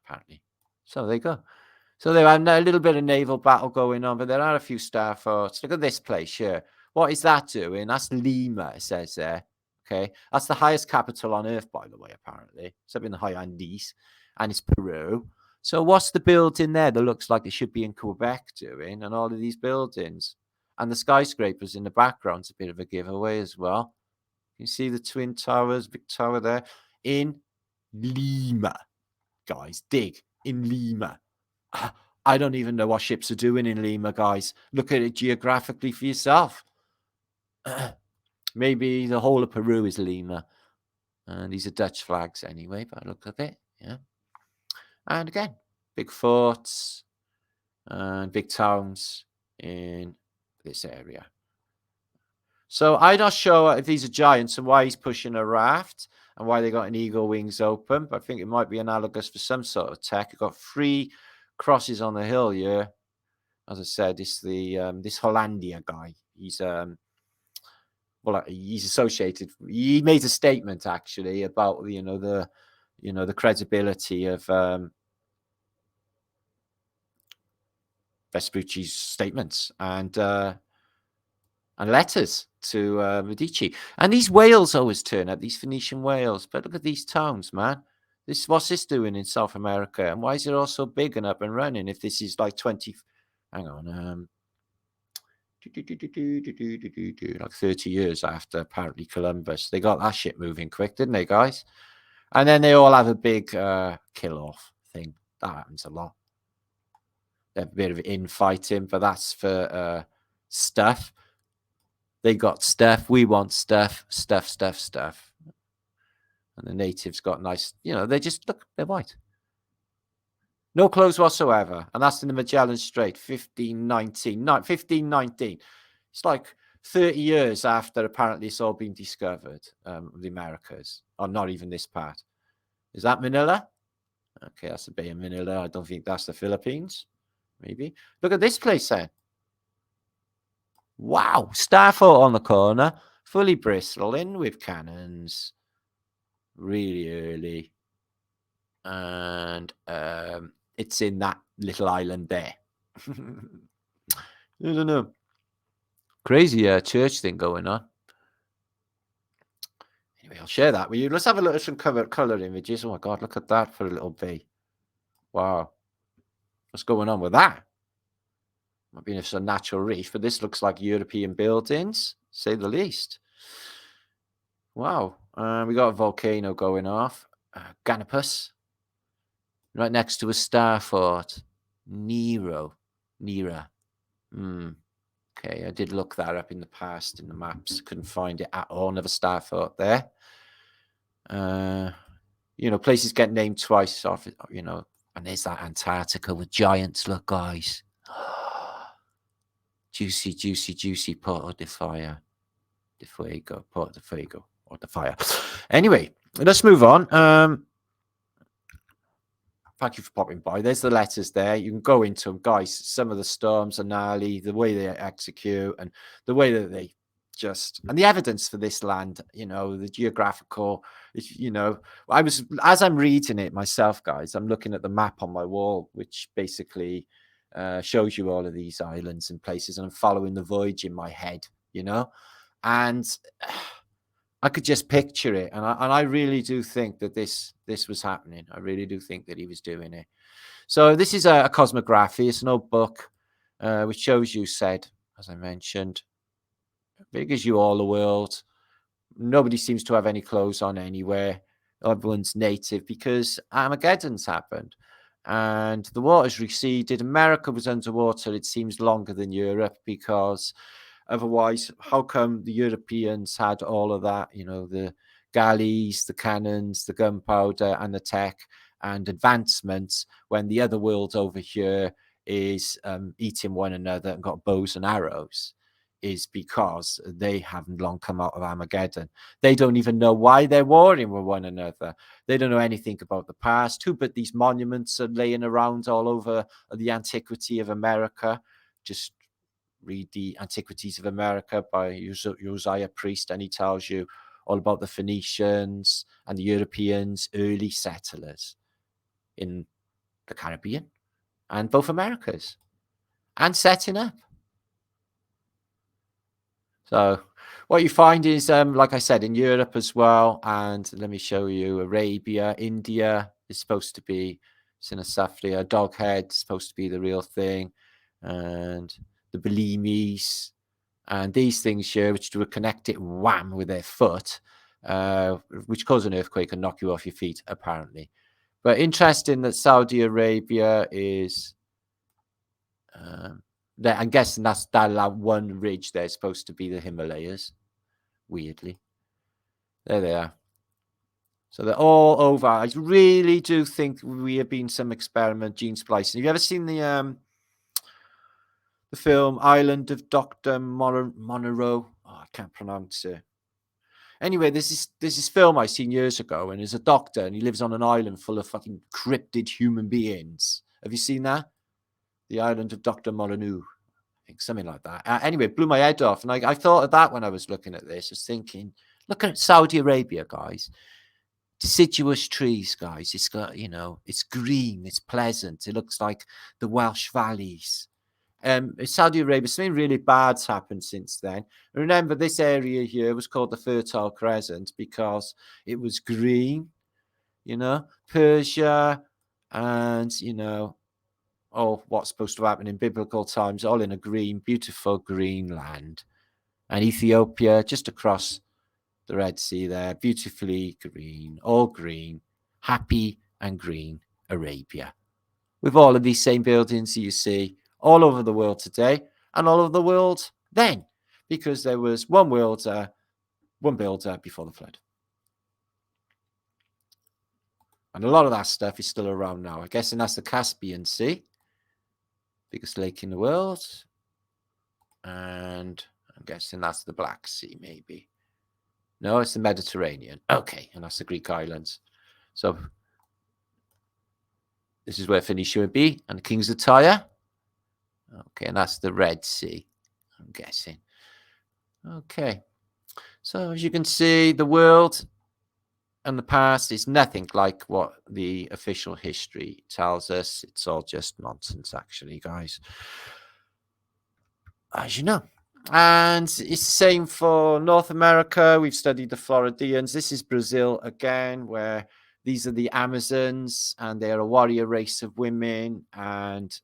apparently. So there you go. So there are a little bit of naval battle going on, but there are a few star forts. Look at this place here. What is that doing? That's Lima, it says there. Okay. That's the highest capital on Earth, by the way, apparently. It's up in the high Andes. And it's Peru. So what's the building there that looks like it should be in Quebec doing? And all of these buildings. And the skyscrapers in the background's a bit of a giveaway as well. You see the Twin Towers, big tower there. In Lima. Guys, dig. In Lima. I don't even know what ships are doing in Lima, guys. Look at it geographically for yourself. Maybe the whole of Peru is Lima. And these are Dutch flags anyway, but look at it. Yeah. And again, big forts and big towns in this area. So I'm not sure if these are giants and why he's pushing a raft and why they got an eagle wings open, but I think it might be analogous for some sort of tech. You've got 3 crosses on the hill here. As I said, it's the this Hollandia guy. He's he's associated. He made a statement actually about the credibility of Vespucci's statements and letters to Medici. And these whales always turn up, these Phoenician whales. But look at these towns, man. What's this doing in South America? And why is it all so big and up and running if this is like 20... Hang on. Like 30 years after, apparently, Columbus. They got that shit moving quick, didn't they, guys? And then they all have a big kill-off thing. That happens a lot. a bit of infighting, but that's for stuff. They got stuff. We want stuff. And the natives got nice, they just look, they're white. No clothes whatsoever. And that's in the Magellan Strait, 1519. It's like 30 years after apparently it's all been discovered, the Americas, or not even this part. Is that Manila? Okay, that's the Bay of Manila. I don't think that's the Philippines. Maybe. Look at this place then. Wow, Starfort on the corner, fully bristling with cannons. Really early. And it's in that little island there. I don't know. Crazy church thing going on. Anyway, I'll share that with you. Let's have a look at some color images. Oh my God, look at that for a little bee. Wow. What's going on with that? Might be a natural reef, but this looks like European buildings, say the least. Wow. We got a volcano going off. Ganapus. Right next to a star fort. Nera. Okay, I did look that up in the past in the maps. Couldn't find it at all. Another star fort there. Places get named twice off, and there's that Antarctica with giants. Look, guys. Juicy Porto de Fire. Porto de Fuego, or the fire. Anyway, let's move on. Thank you for popping by. There's the letters there. You can go into them, guys. Some of the storms are gnarly, the way they execute and the way that they and the evidence for this land, the geographical, as I'm reading it myself, guys, I'm looking at the map on my wall, which basically shows you all of these islands and places, and I'm following the voyage in my head, and I could just picture it, and I really do think that this was happening. I really do think that he was doing it. So this is a cosmography. It's an old book which shows you said, as I mentioned, big as you all the world. Nobody seems to have any clothes on anywhere. Everyone's native because Armageddon's happened, and the waters receded. America was underwater. It seems longer than Europe because. Otherwise, how come the Europeans had all of that, the galleys, the cannons, the gunpowder and the tech and advancements when the other world over here is eating one another and got bows and arrows? Is because they haven't long come out of Armageddon. They don't even know why they're warring with one another. They don't know anything about the past. But these monuments are laying around all over the antiquity of America. Just read the Antiquities of America by Josiah Priest, and he tells you all about the Phoenicians and the Europeans, early settlers in the Caribbean and both Americas, and setting up. So what you find is, like I said, in Europe as well, and let me show you Arabia, India is supposed to be Sinisafria, Doghead is supposed to be the real thing, and the Belimes, and these things here, which do a connect it wham with their foot, which cause an earthquake and knock you off your feet, apparently. But interesting that Saudi Arabia is, I'm guessing that's that one ridge there is supposed to be the Himalayas, weirdly. There they are. So they're all over. I really do think we have been some experiment gene splicing. Have you ever seen the film Island of Dr. Monroe? Oh, I can't pronounce it. Anyway, there's this film I seen years ago, and there's a doctor, and he lives on an island full of fucking cryptid human beings. Have you seen that? The Island of Dr. Molyneux. I think something like that. Anyway, it blew my head off, and I thought of that when I was looking at this. I was thinking, look at Saudi Arabia, guys. Deciduous trees, guys. It's got, it's green, it's pleasant. It looks like the Welsh valleys. Saudi Arabia, something really bad's happened since then. Remember, this area here was called the Fertile Crescent because it was green, Persia, and what's supposed to happen in biblical times, all in a green, beautiful green land. And Ethiopia, just across the Red Sea there, beautifully green, all green, happy and green Arabia. with all of these same buildings you see all over the world today and all over the world then, because there was one builder before the flood. And a lot of that stuff is still around now. I'm guessing that's the Caspian Sea, biggest lake in the world. And I'm guessing that's the Black Sea, maybe. No, it's the Mediterranean. Okay, and that's the Greek islands. So this is where Phoenicia would be, and the Kings of Tyre. Okay, and that's the Red Sea, I'm guessing. Okay, so as you can see, the world and the past is nothing like what the official history tells us. It's all just nonsense, actually, guys, as you know. And it's the same for North America. We've studied the Floridians. This is Brazil again, where these are the Amazons, and they're a warrior race of women. And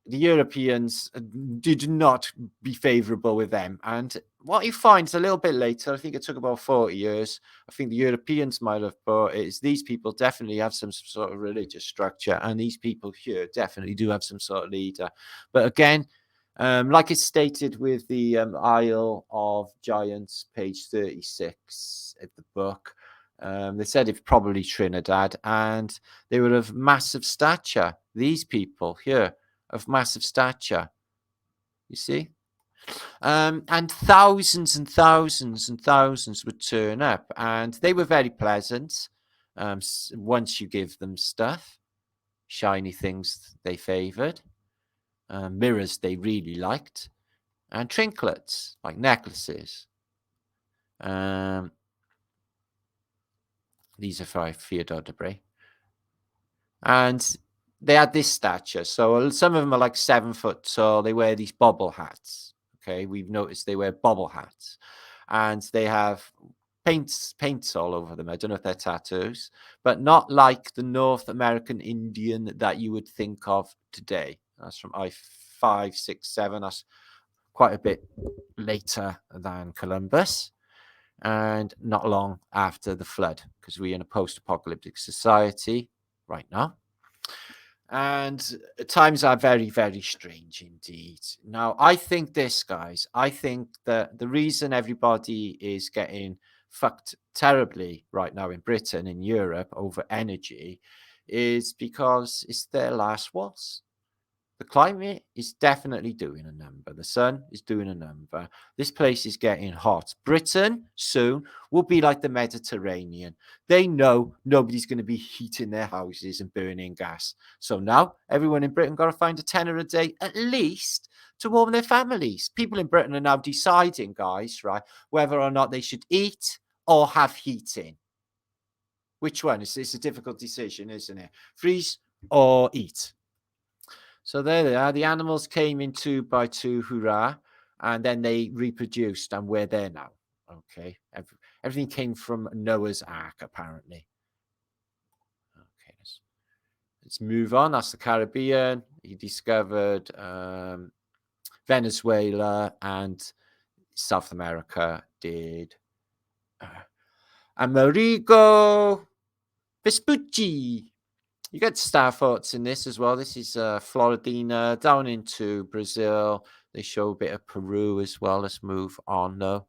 the Europeans did not be favorable with them. And what you find is a little bit later, I think it took about 40 years, I think the Europeans might have, but is these people definitely have some sort of religious structure, and these people here definitely do have some sort of leader. But again, like it's stated with the Isle of Giants, page 36 of the book, they said it's probably Trinidad, and they were of massive stature. These people here, of massive stature, you see? And thousands and thousands and thousands would turn up, and they were very pleasant once you give them stuff. Shiny things they favoured, mirrors they really liked, and trinkets like necklaces. These are by Theodore Debray. And they had this stature. So some of them are like 7 foot tall. They wear these bobble hats. Okay, we've noticed they wear bobble hats. And they have paints all over them. I don't know if they're tattoos, but not like the North American Indian that you would think of today. That's from I-5, 6, 7. That's quite a bit later than Columbus, and not long after the flood, because we're in a post-apocalyptic society right now. And times are very, very strange indeed. Now, I think this, guys, I think that the reason everybody is getting fucked terribly right now in Britain, in Europe, over energy is because it's their last waltz. The climate is definitely doing a number. The sun is doing a number. This place is getting hot. Britain soon will be like the Mediterranean. They know nobody's going to be heating their houses and burning gas. So now everyone in Britain got to find a tenner a day at least to warm their families. People in Britain are now deciding, guys, right, whether or not they should eat or have heating. Which one? It's a difficult decision, isn't it? Freeze or eat. So there they are. The animals came in 2 by 2, hurrah, and then they reproduced, and we're there now. Okay, everything came from Noah's Ark, apparently. Okay, let's move on. That's the Caribbean. He discovered Venezuela, and South America did Amerigo Vespucci. You get star thoughts in this as well. This is Floridina down into Brazil. They show a bit of Peru as well. Let's move on though.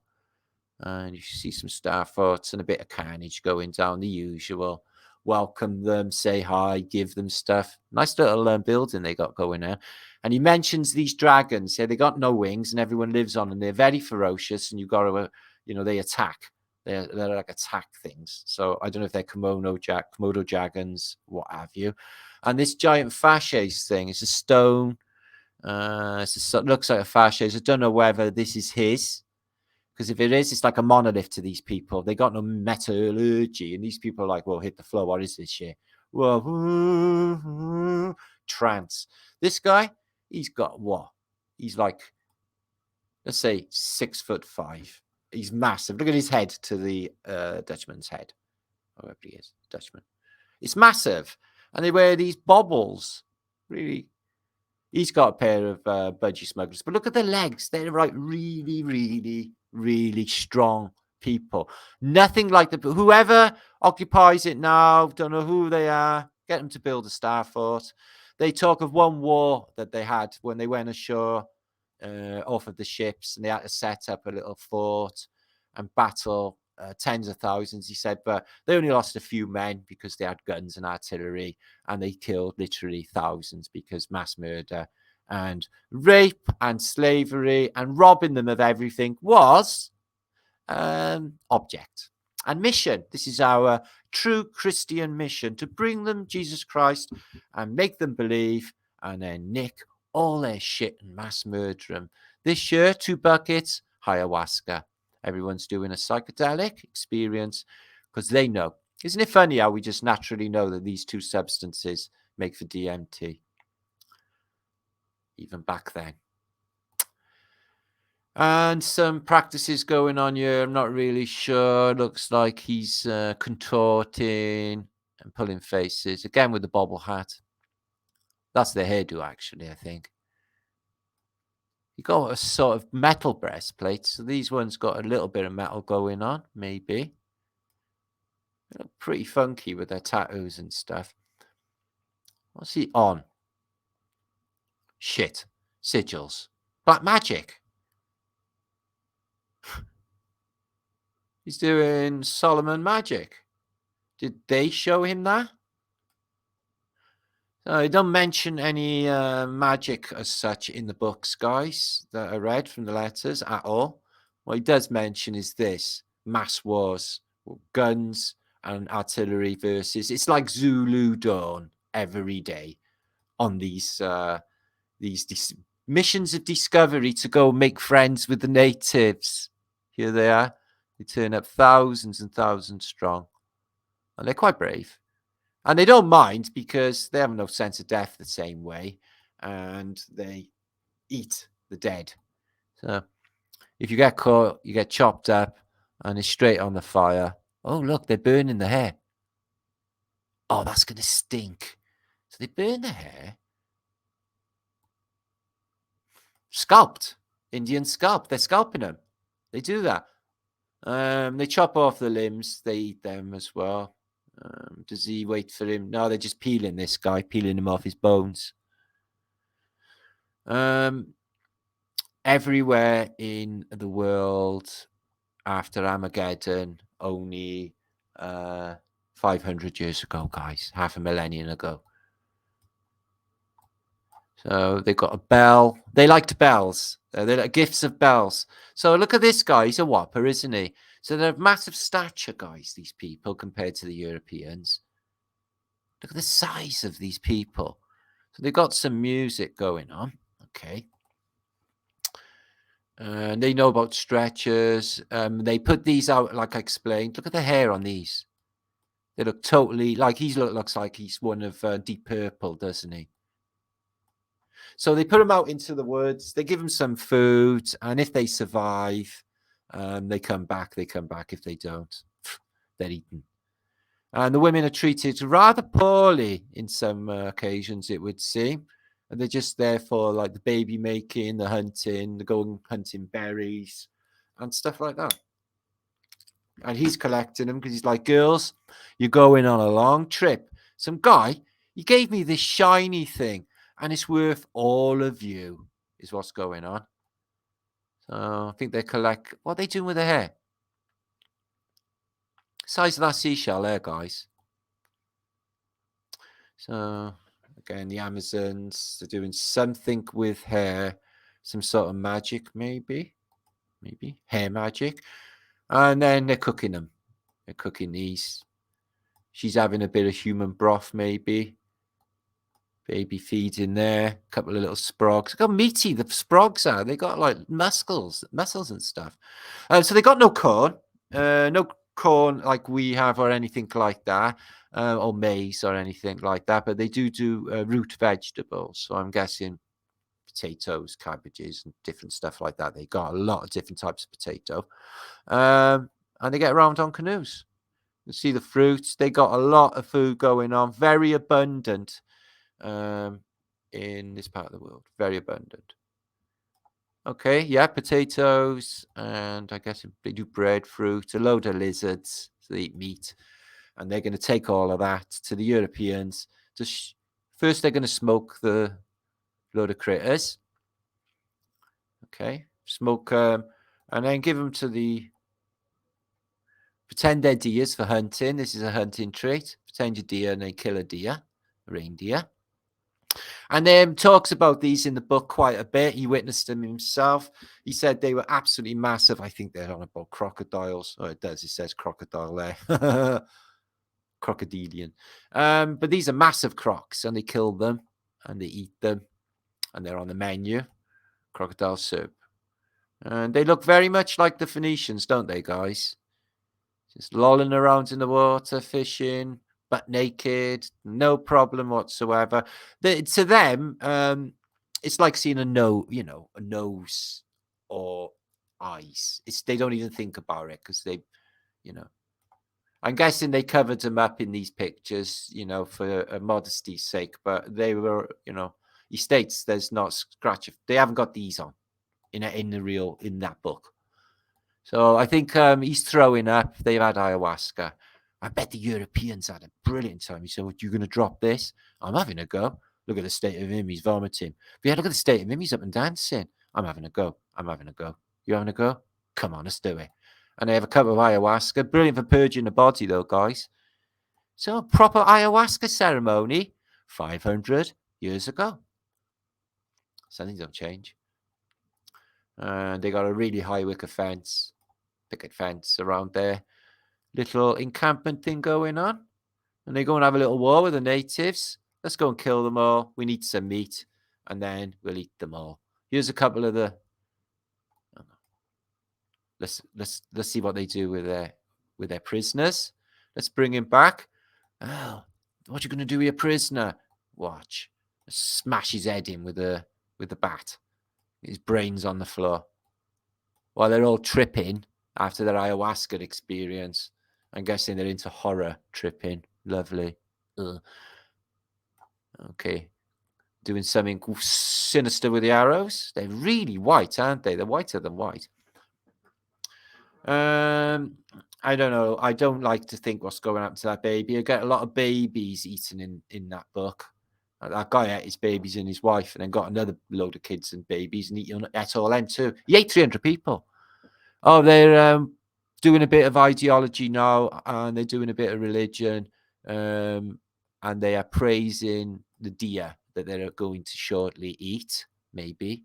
And you see some star thoughts and a bit of carnage going down, the usual. Welcome them, say hi, give them stuff. Nice little building they got going there. And he mentions these dragons. Yeah, they got no wings and everyone lives on them. They're very ferocious and you've got to, they attack. They're like attack things. So I don't know if they're Komodo dragons, what have you. And this giant fasces thing, it's a stone. It looks like a fasces. I don't know whether this is his. Because if it is, it's like a monolith to these people. They got no metallurgy. And these people are like, well, hit the floor. What is this shit? Well, trance. This guy, he's got what? He's like, let's say 6'5". He's massive. Look at his head to the Dutchman's head. Whoever he is, Dutchman. It's massive. And they wear these baubles. Really. He's got a pair of budgie smugglers. But look at the legs. They're like really, really, really strong people. Nothing like whoever occupies it now, don't know who they are. get them to build a star fort. They talk of one war that they had when they went ashore off of the ships, and they had to set up a little fort and battle tens of thousands, he said, but they only lost a few men because they had guns and artillery, and they killed literally thousands because mass murder and rape and slavery and robbing them of everything was object and mission. This is our true Christian mission, to bring them Jesus Christ and make them believe, and then nick all their shit and mass murder them. This year, 2 buckets, ayahuasca. Everyone's doing a psychedelic experience because they know. Isn't it funny how we just naturally know that these 2 substances make for DMT? Even back then. And some practices going on here. I'm not really sure. Looks like he's contorting and pulling faces. Again with the bobble hat. That's the hairdo, actually, I think. You got a sort of metal breastplate. So these ones got a little bit of metal going on, maybe. They look pretty funky with their tattoos and stuff. What's he on? Shit. Sigils. Black magic. He's doing Solomon magic. Did they show him that? They don't mention any magic as such in the books, guys, that I read from the letters at all. What he does mention is this: mass wars, guns and artillery versus. It's like Zulu Dawn every day on these missions of discovery to go make friends with the natives. Here they are. They turn up thousands and thousands strong, and they're quite brave. And they don't mind because they have no sense of death the same way, and they eat the dead. So if you get caught, you get chopped up, and it's straight on the fire. Oh, look, they're burning the hair. Oh, that's going to stink. So they burn the hair. Scalped. Indian scalp. They're scalping them. They do that. They chop off the limbs. They eat them as well. Does he wait for him? No, they're just peeling this guy, peeling him off his bones. Everywhere in the world after Armageddon, only 500 years ago, guys, half a millennium ago. So they've got a bell. They liked bells. They're like gifts of bells. So look at this guy. He's a whopper, isn't he? So they have massive stature, guys, these people, compared to the Europeans. Look at the size of these people. So they've got some music going on. Okay. They know about stretchers. They put these out, like I explained. Look at the hair on these. They look totally like looks like he's one of Deep Purple, doesn't he? So they put him out into the woods. They give him some food, and if they survive, they come back. They come back. If they don't, they're eaten. And the women are treated rather poorly in some occasions, it would seem. And they're just there for like the baby making, the hunting, the going hunting berries and stuff like that. And he's collecting them because he's like, girls, you're going on a long trip. Some guy, he gave me this shiny thing, and it's worth all of you, is what's going on. So I think they collect. What are they doing with their hair? Size of that seashell there, guys. So again, the Amazons, they're doing something with hair, some sort of magic, maybe hair magic. And then they're cooking them. They're cooking these. She's having a bit of human broth, maybe. Baby feeds in there. A couple of little sprogs. Look how meaty the sprogs are. They got like muscles and stuff. So they got no corn. No corn like we have or anything like that. Or maize or anything like that. But they do root vegetables. So I'm guessing potatoes, cabbages, and different stuff like that. They got a lot of different types of potato. And they get around on canoes. You see the fruits. They got a lot of food going on. Very abundant in this part of the world. Very abundant. Okay, yeah, potatoes. And I guess they do breadfruit. A load of lizards. So they eat meat. And they're going to take all of that to the Europeans First, they're going to smoke the load of critters. Okay, smoke and then give them to the. Pretend they're deers for hunting. This is a hunting trait. Pretend you're deer and they kill a deer, a reindeer. And then talks about these in the book quite a bit. He witnessed them himself. He said they were absolutely massive. I think they're on about crocodiles. Oh, it does. It says crocodile there. Crocodilian. But these are massive crocs, and they kill them, and they eat them, and they're on the menu. Crocodile soup. And they look very much like the Phoenicians, don't they, guys? Just lolling around in the water, fishing, butt naked, no problem whatsoever. To them, it's like seeing a nose or eyes. They don't even think about it because they, I'm guessing they covered them up in these pictures, for modesty's sake. But they were, he states there's not scratch. They haven't got these on in that book. So I think he's throwing up. They've had ayahuasca. I bet the Europeans had a brilliant time. He said, "What, you're going to drop this? I'm having a go. Look at the state of him. He's vomiting. But yeah, look at the state of him. He's up and dancing. I'm having a go. I'm having a go. You having a go? Come on, let's do it." And they have a cup of ayahuasca. Brilliant for purging the body, though, guys. So a proper ayahuasca ceremony 500 years ago. Something don't change. And they got a really high picket fence around there. Little encampment thing going on. And they go and have a little war with the natives. Let's go and kill them all. We need some meat. And then we'll eat them all. Here's a couple of the... Let's see what they do with their prisoners. Let's bring him back. Oh, what are you going to do with your prisoner? Watch. Smash his head in with the bat. His brains on the floor. While they're all tripping after their ayahuasca experience. I'm guessing they're into horror tripping. Lovely. Ugh. Okay. Doing something sinister with the arrows. They're really white, aren't they? They're whiter than white. I don't know. I don't like to think what's going on to that baby. I get a lot of babies eaten in that book. That guy ate his babies and his wife, and then got another load of kids and babies, and he ate all them too. He ate 300 people. Oh, they're doing a bit of ideology now, and they're doing a bit of religion, and they are praising the deer that they're going to shortly eat. Maybe.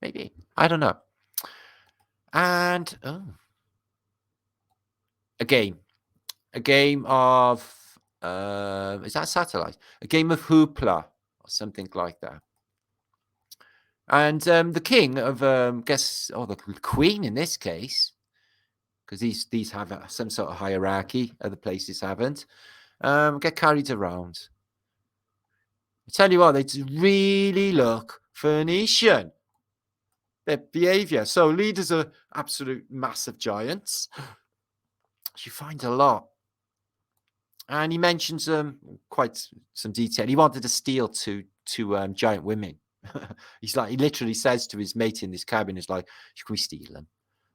I don't know. And a game of is that satellite? A game of hoopla or something like that. And the king of the queen in this case, because these have some sort of hierarchy, other places haven't. Get carried around. I tell you what, they really look Phoenician. Their behavior. So leaders are absolute massive giants. You find a lot. And he mentions quite some detail. He wanted to steal two giant women. He literally says to his mate in this cabin, "Is like, can we steal them?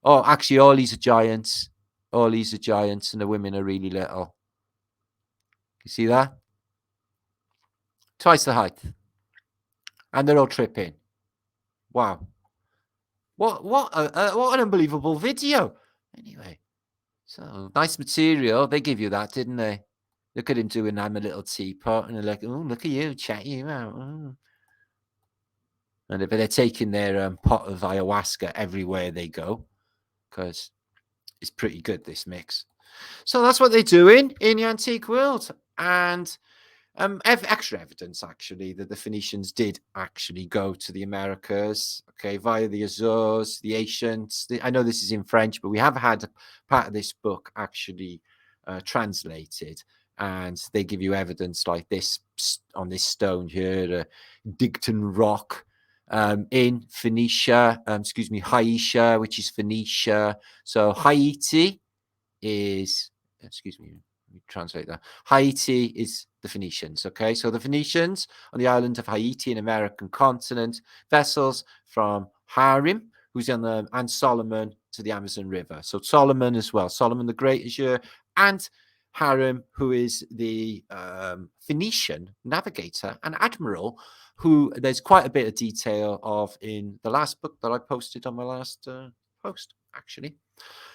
Oh, actually, all these are giants. All these are giants, and the women are really little. You see that? Twice the height, and they're all tripping. Wow. What an unbelievable video. Anyway, so nice material. They give you that, didn't they? Look at him doing that in a little teapot, and they're like, "Oh, look at you, chat you out." Oh. And they're taking their pot of ayahuasca everywhere they go, because it's pretty good, this mix. So that's what they're doing in the antique world. And extra evidence, actually, that the Phoenicians did actually go to the Americas, okay, via the Azores, the Ancients. I know this is in French, but we have had part of this book actually translated. And they give you evidence like this on this stone here, Digton Rock, in Phoenicia, Haisha, which is Phoenicia. So Haiti is, let me translate that. Haiti is the Phoenicians, okay? So the Phoenicians on the island of Haiti, an American continent, vessels from Harim, who's on and Solomon to the Amazon River. So Solomon as well. Solomon the Great is here. And Harem, who is the Phoenician navigator and admiral, who there's quite a bit of detail of in the last book that I posted on my last post, actually.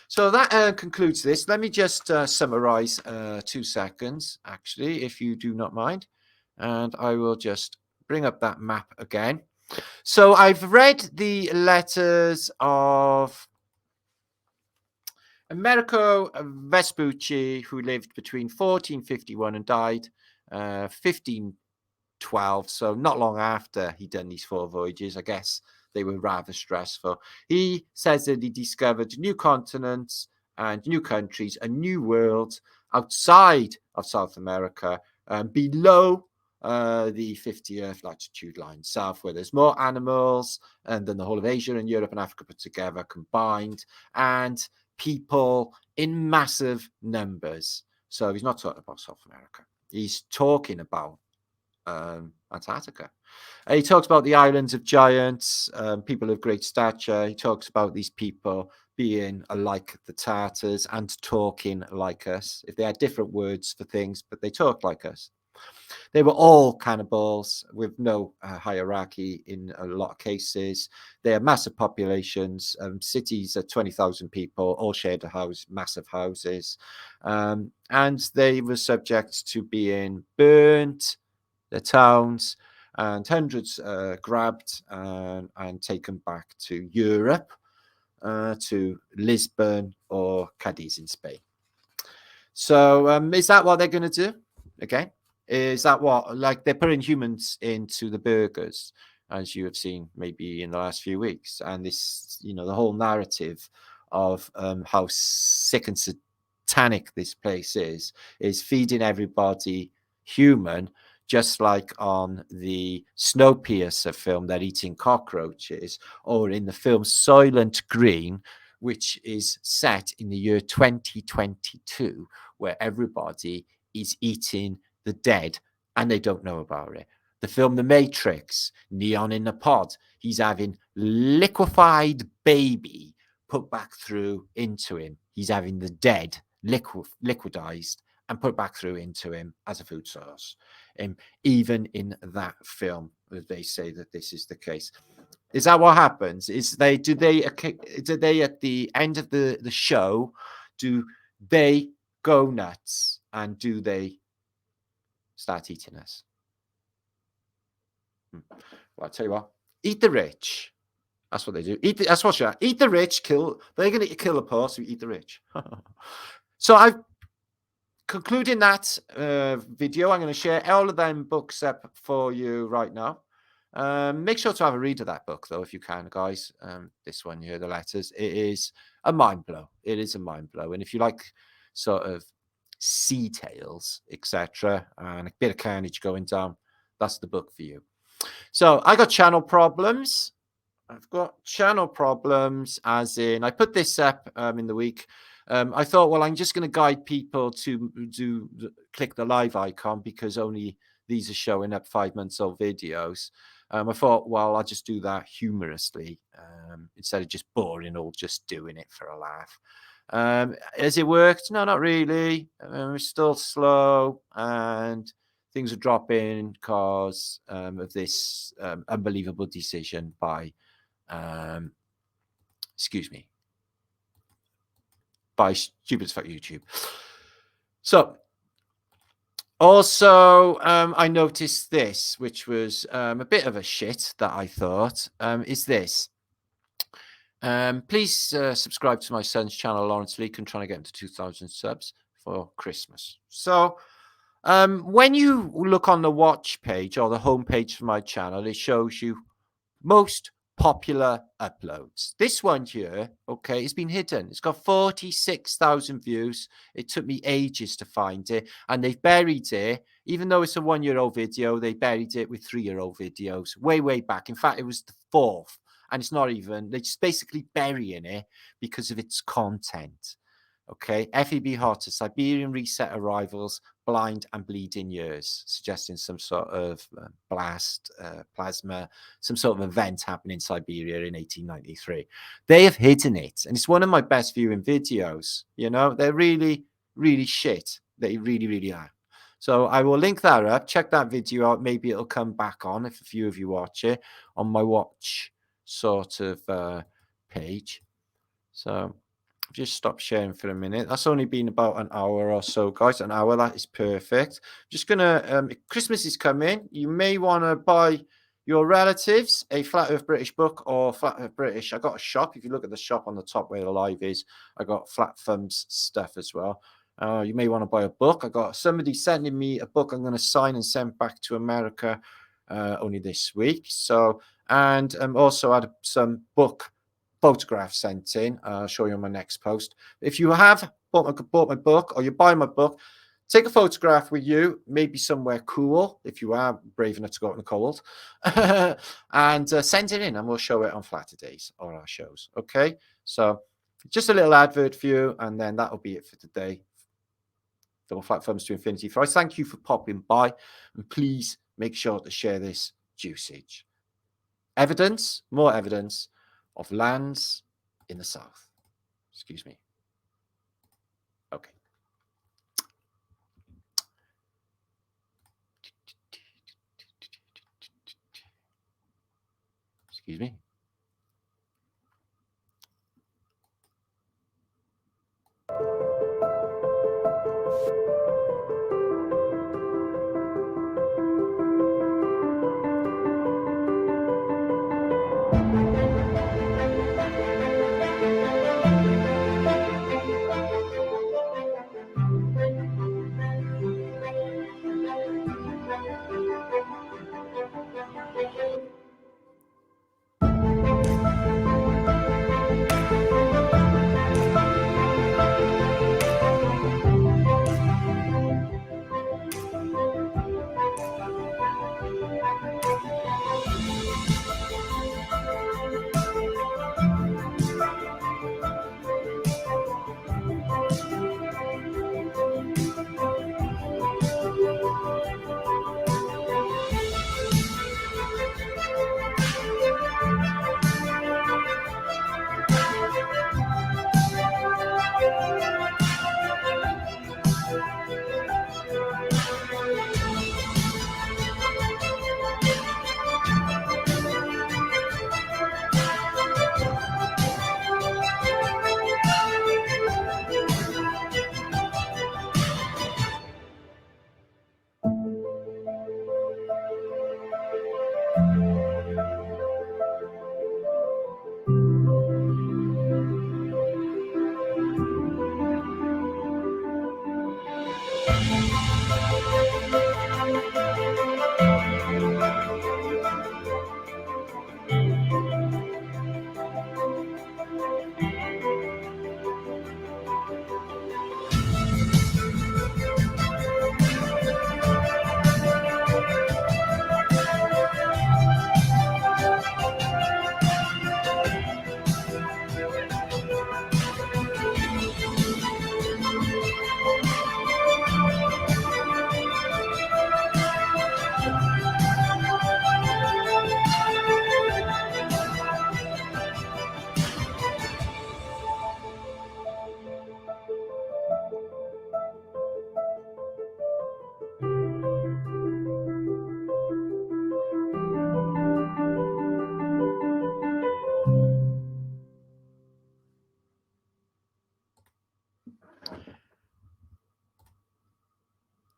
So that concludes this. Let me just summarize 2 seconds, actually, if you do not mind. And I will just bring up that map again. So I've read the letters of Amerigo Vespucci, who lived between 1451 and died 1512. So not long after he'd done these 4 voyages, I guess they were rather stressful. He says that he discovered new continents and new countries, a new world outside of South America, below the 50th latitude line south, where there's more animals and than the whole of Asia and Europe and Africa put together combined, and people in massive numbers. So he's not talking about South America. He's talking about Antarctica. He talks about the islands of giants, people of great stature. He talks about these people being like the Tartars and talking like us. If they had different words for things, but they talk like us. They were all cannibals with no hierarchy in a lot of cases. They are massive populations, cities of 20,000 people, all shared a house, massive houses. And they were subject to being burnt, their towns, and hundreds grabbed and taken back to Europe, to Lisbon or Cadiz in Spain. So is that what they're going to do? Okay. Is that what, like, they're putting humans into the burgers, as you have seen maybe in the last few weeks? And this, you know, the whole narrative of how sick and satanic this place is feeding everybody human, just like on the Snowpiercer film, they're eating cockroaches, or in the film Soylent Green, which is set in the year 2022, where everybody is eating the dead and they don't know about it. The film The Matrix, Neon in the Pod, he's having liquefied baby put back through into him. He's having the dead liquidized and put back through into him as a food source. Even in that film, they say that this is the case. Is that what happens? Do they at the end of the show, do they go nuts and do they start eating us? Well, I'll tell you what, eat the rich. That's what they do. That's what you are. Eat the rich, kill. They're going to kill the poor, so eat the rich. So I've concluding that video. I'm going to share all of them books up for you right now. Make sure to have a read of that book, though, if you can, guys. This one here, The Letters. It is a mind blow. It is a mind blow. And if you like sort of sea tales, etc., and a bit of carnage going down, that's the book for you. So I got channel problems. I've got channel problems, as in I put this up in the week. I thought, well, I'm just going to guide people to click the live icon because only these are showing up 5 months old videos. I thought, well, I'll just do that humorously instead of just boring or just doing it for a laugh. Has it worked? No, not really. We're still slow and things are dropping because of this unbelievable decision by, by Stupid as Fuck YouTube. So also, I noticed this, which was a bit of a shit that I thought, is this. Please subscribe to my son's channel, Lawrence Leake. I'm trying to get him to 2,000 subs for Christmas. So when you look on the watch page or the home page for my channel, it shows you most popular uploads. This one here, okay, it's been hidden. It's got 46,000 views. It took me ages to find it, and they've buried it. Even though it's a 1-year-old video, they buried it with 3-year-old videos way back. In fact, it was the 4th, and it's not even. They're just basically burying it because of its content. Okay, FEB Hotter, Siberian reset arrivals, blind and bleeding years, suggesting some sort of blast, plasma, some sort of event happening in Siberia in 1893. They have hidden it, and it's one of my best viewing videos. You know, they're really, really shit. They really, really are. So I will link that up. Check that video out. Maybe it'll come back on if a few of you watch it on my watch sort of page. So just stop sharing for a minute. That's only been about an hour or so, guys. An hour, that is perfect. Just gonna Christmas is coming. You may want to buy your relatives a Flat Earth British book or Flat Earth British. I got a shop. If you look at the shop on the top where the live is, I got Flat Thumbs stuff as well. You may want to buy a book. I got somebody sending me a book I'm going to sign and send back to America only this week. So, and also had some book photographs sent in. I'll show you on my next post. If you have bought my book or you buy my book, take a photograph with you, maybe somewhere cool if you are brave enough to go out in the cold, and send it in and we'll show it on Flatter Days or our shows. Okay, so just a little advert for you, and then that'll be it for today. From Flat Thumbs to Infinity Fries. Thank you for popping by, and please make sure to share this juicage. Evidence, more evidence of lands in the south. Excuse me. Okay. Excuse me.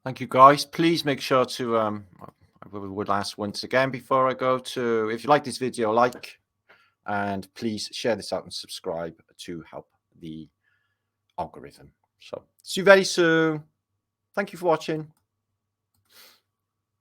Thank you, guys. Please make sure to, I would ask once again before I go to, if you like this video, like, and please share this out and subscribe to help the algorithm. So see you very soon. Thank you for watching.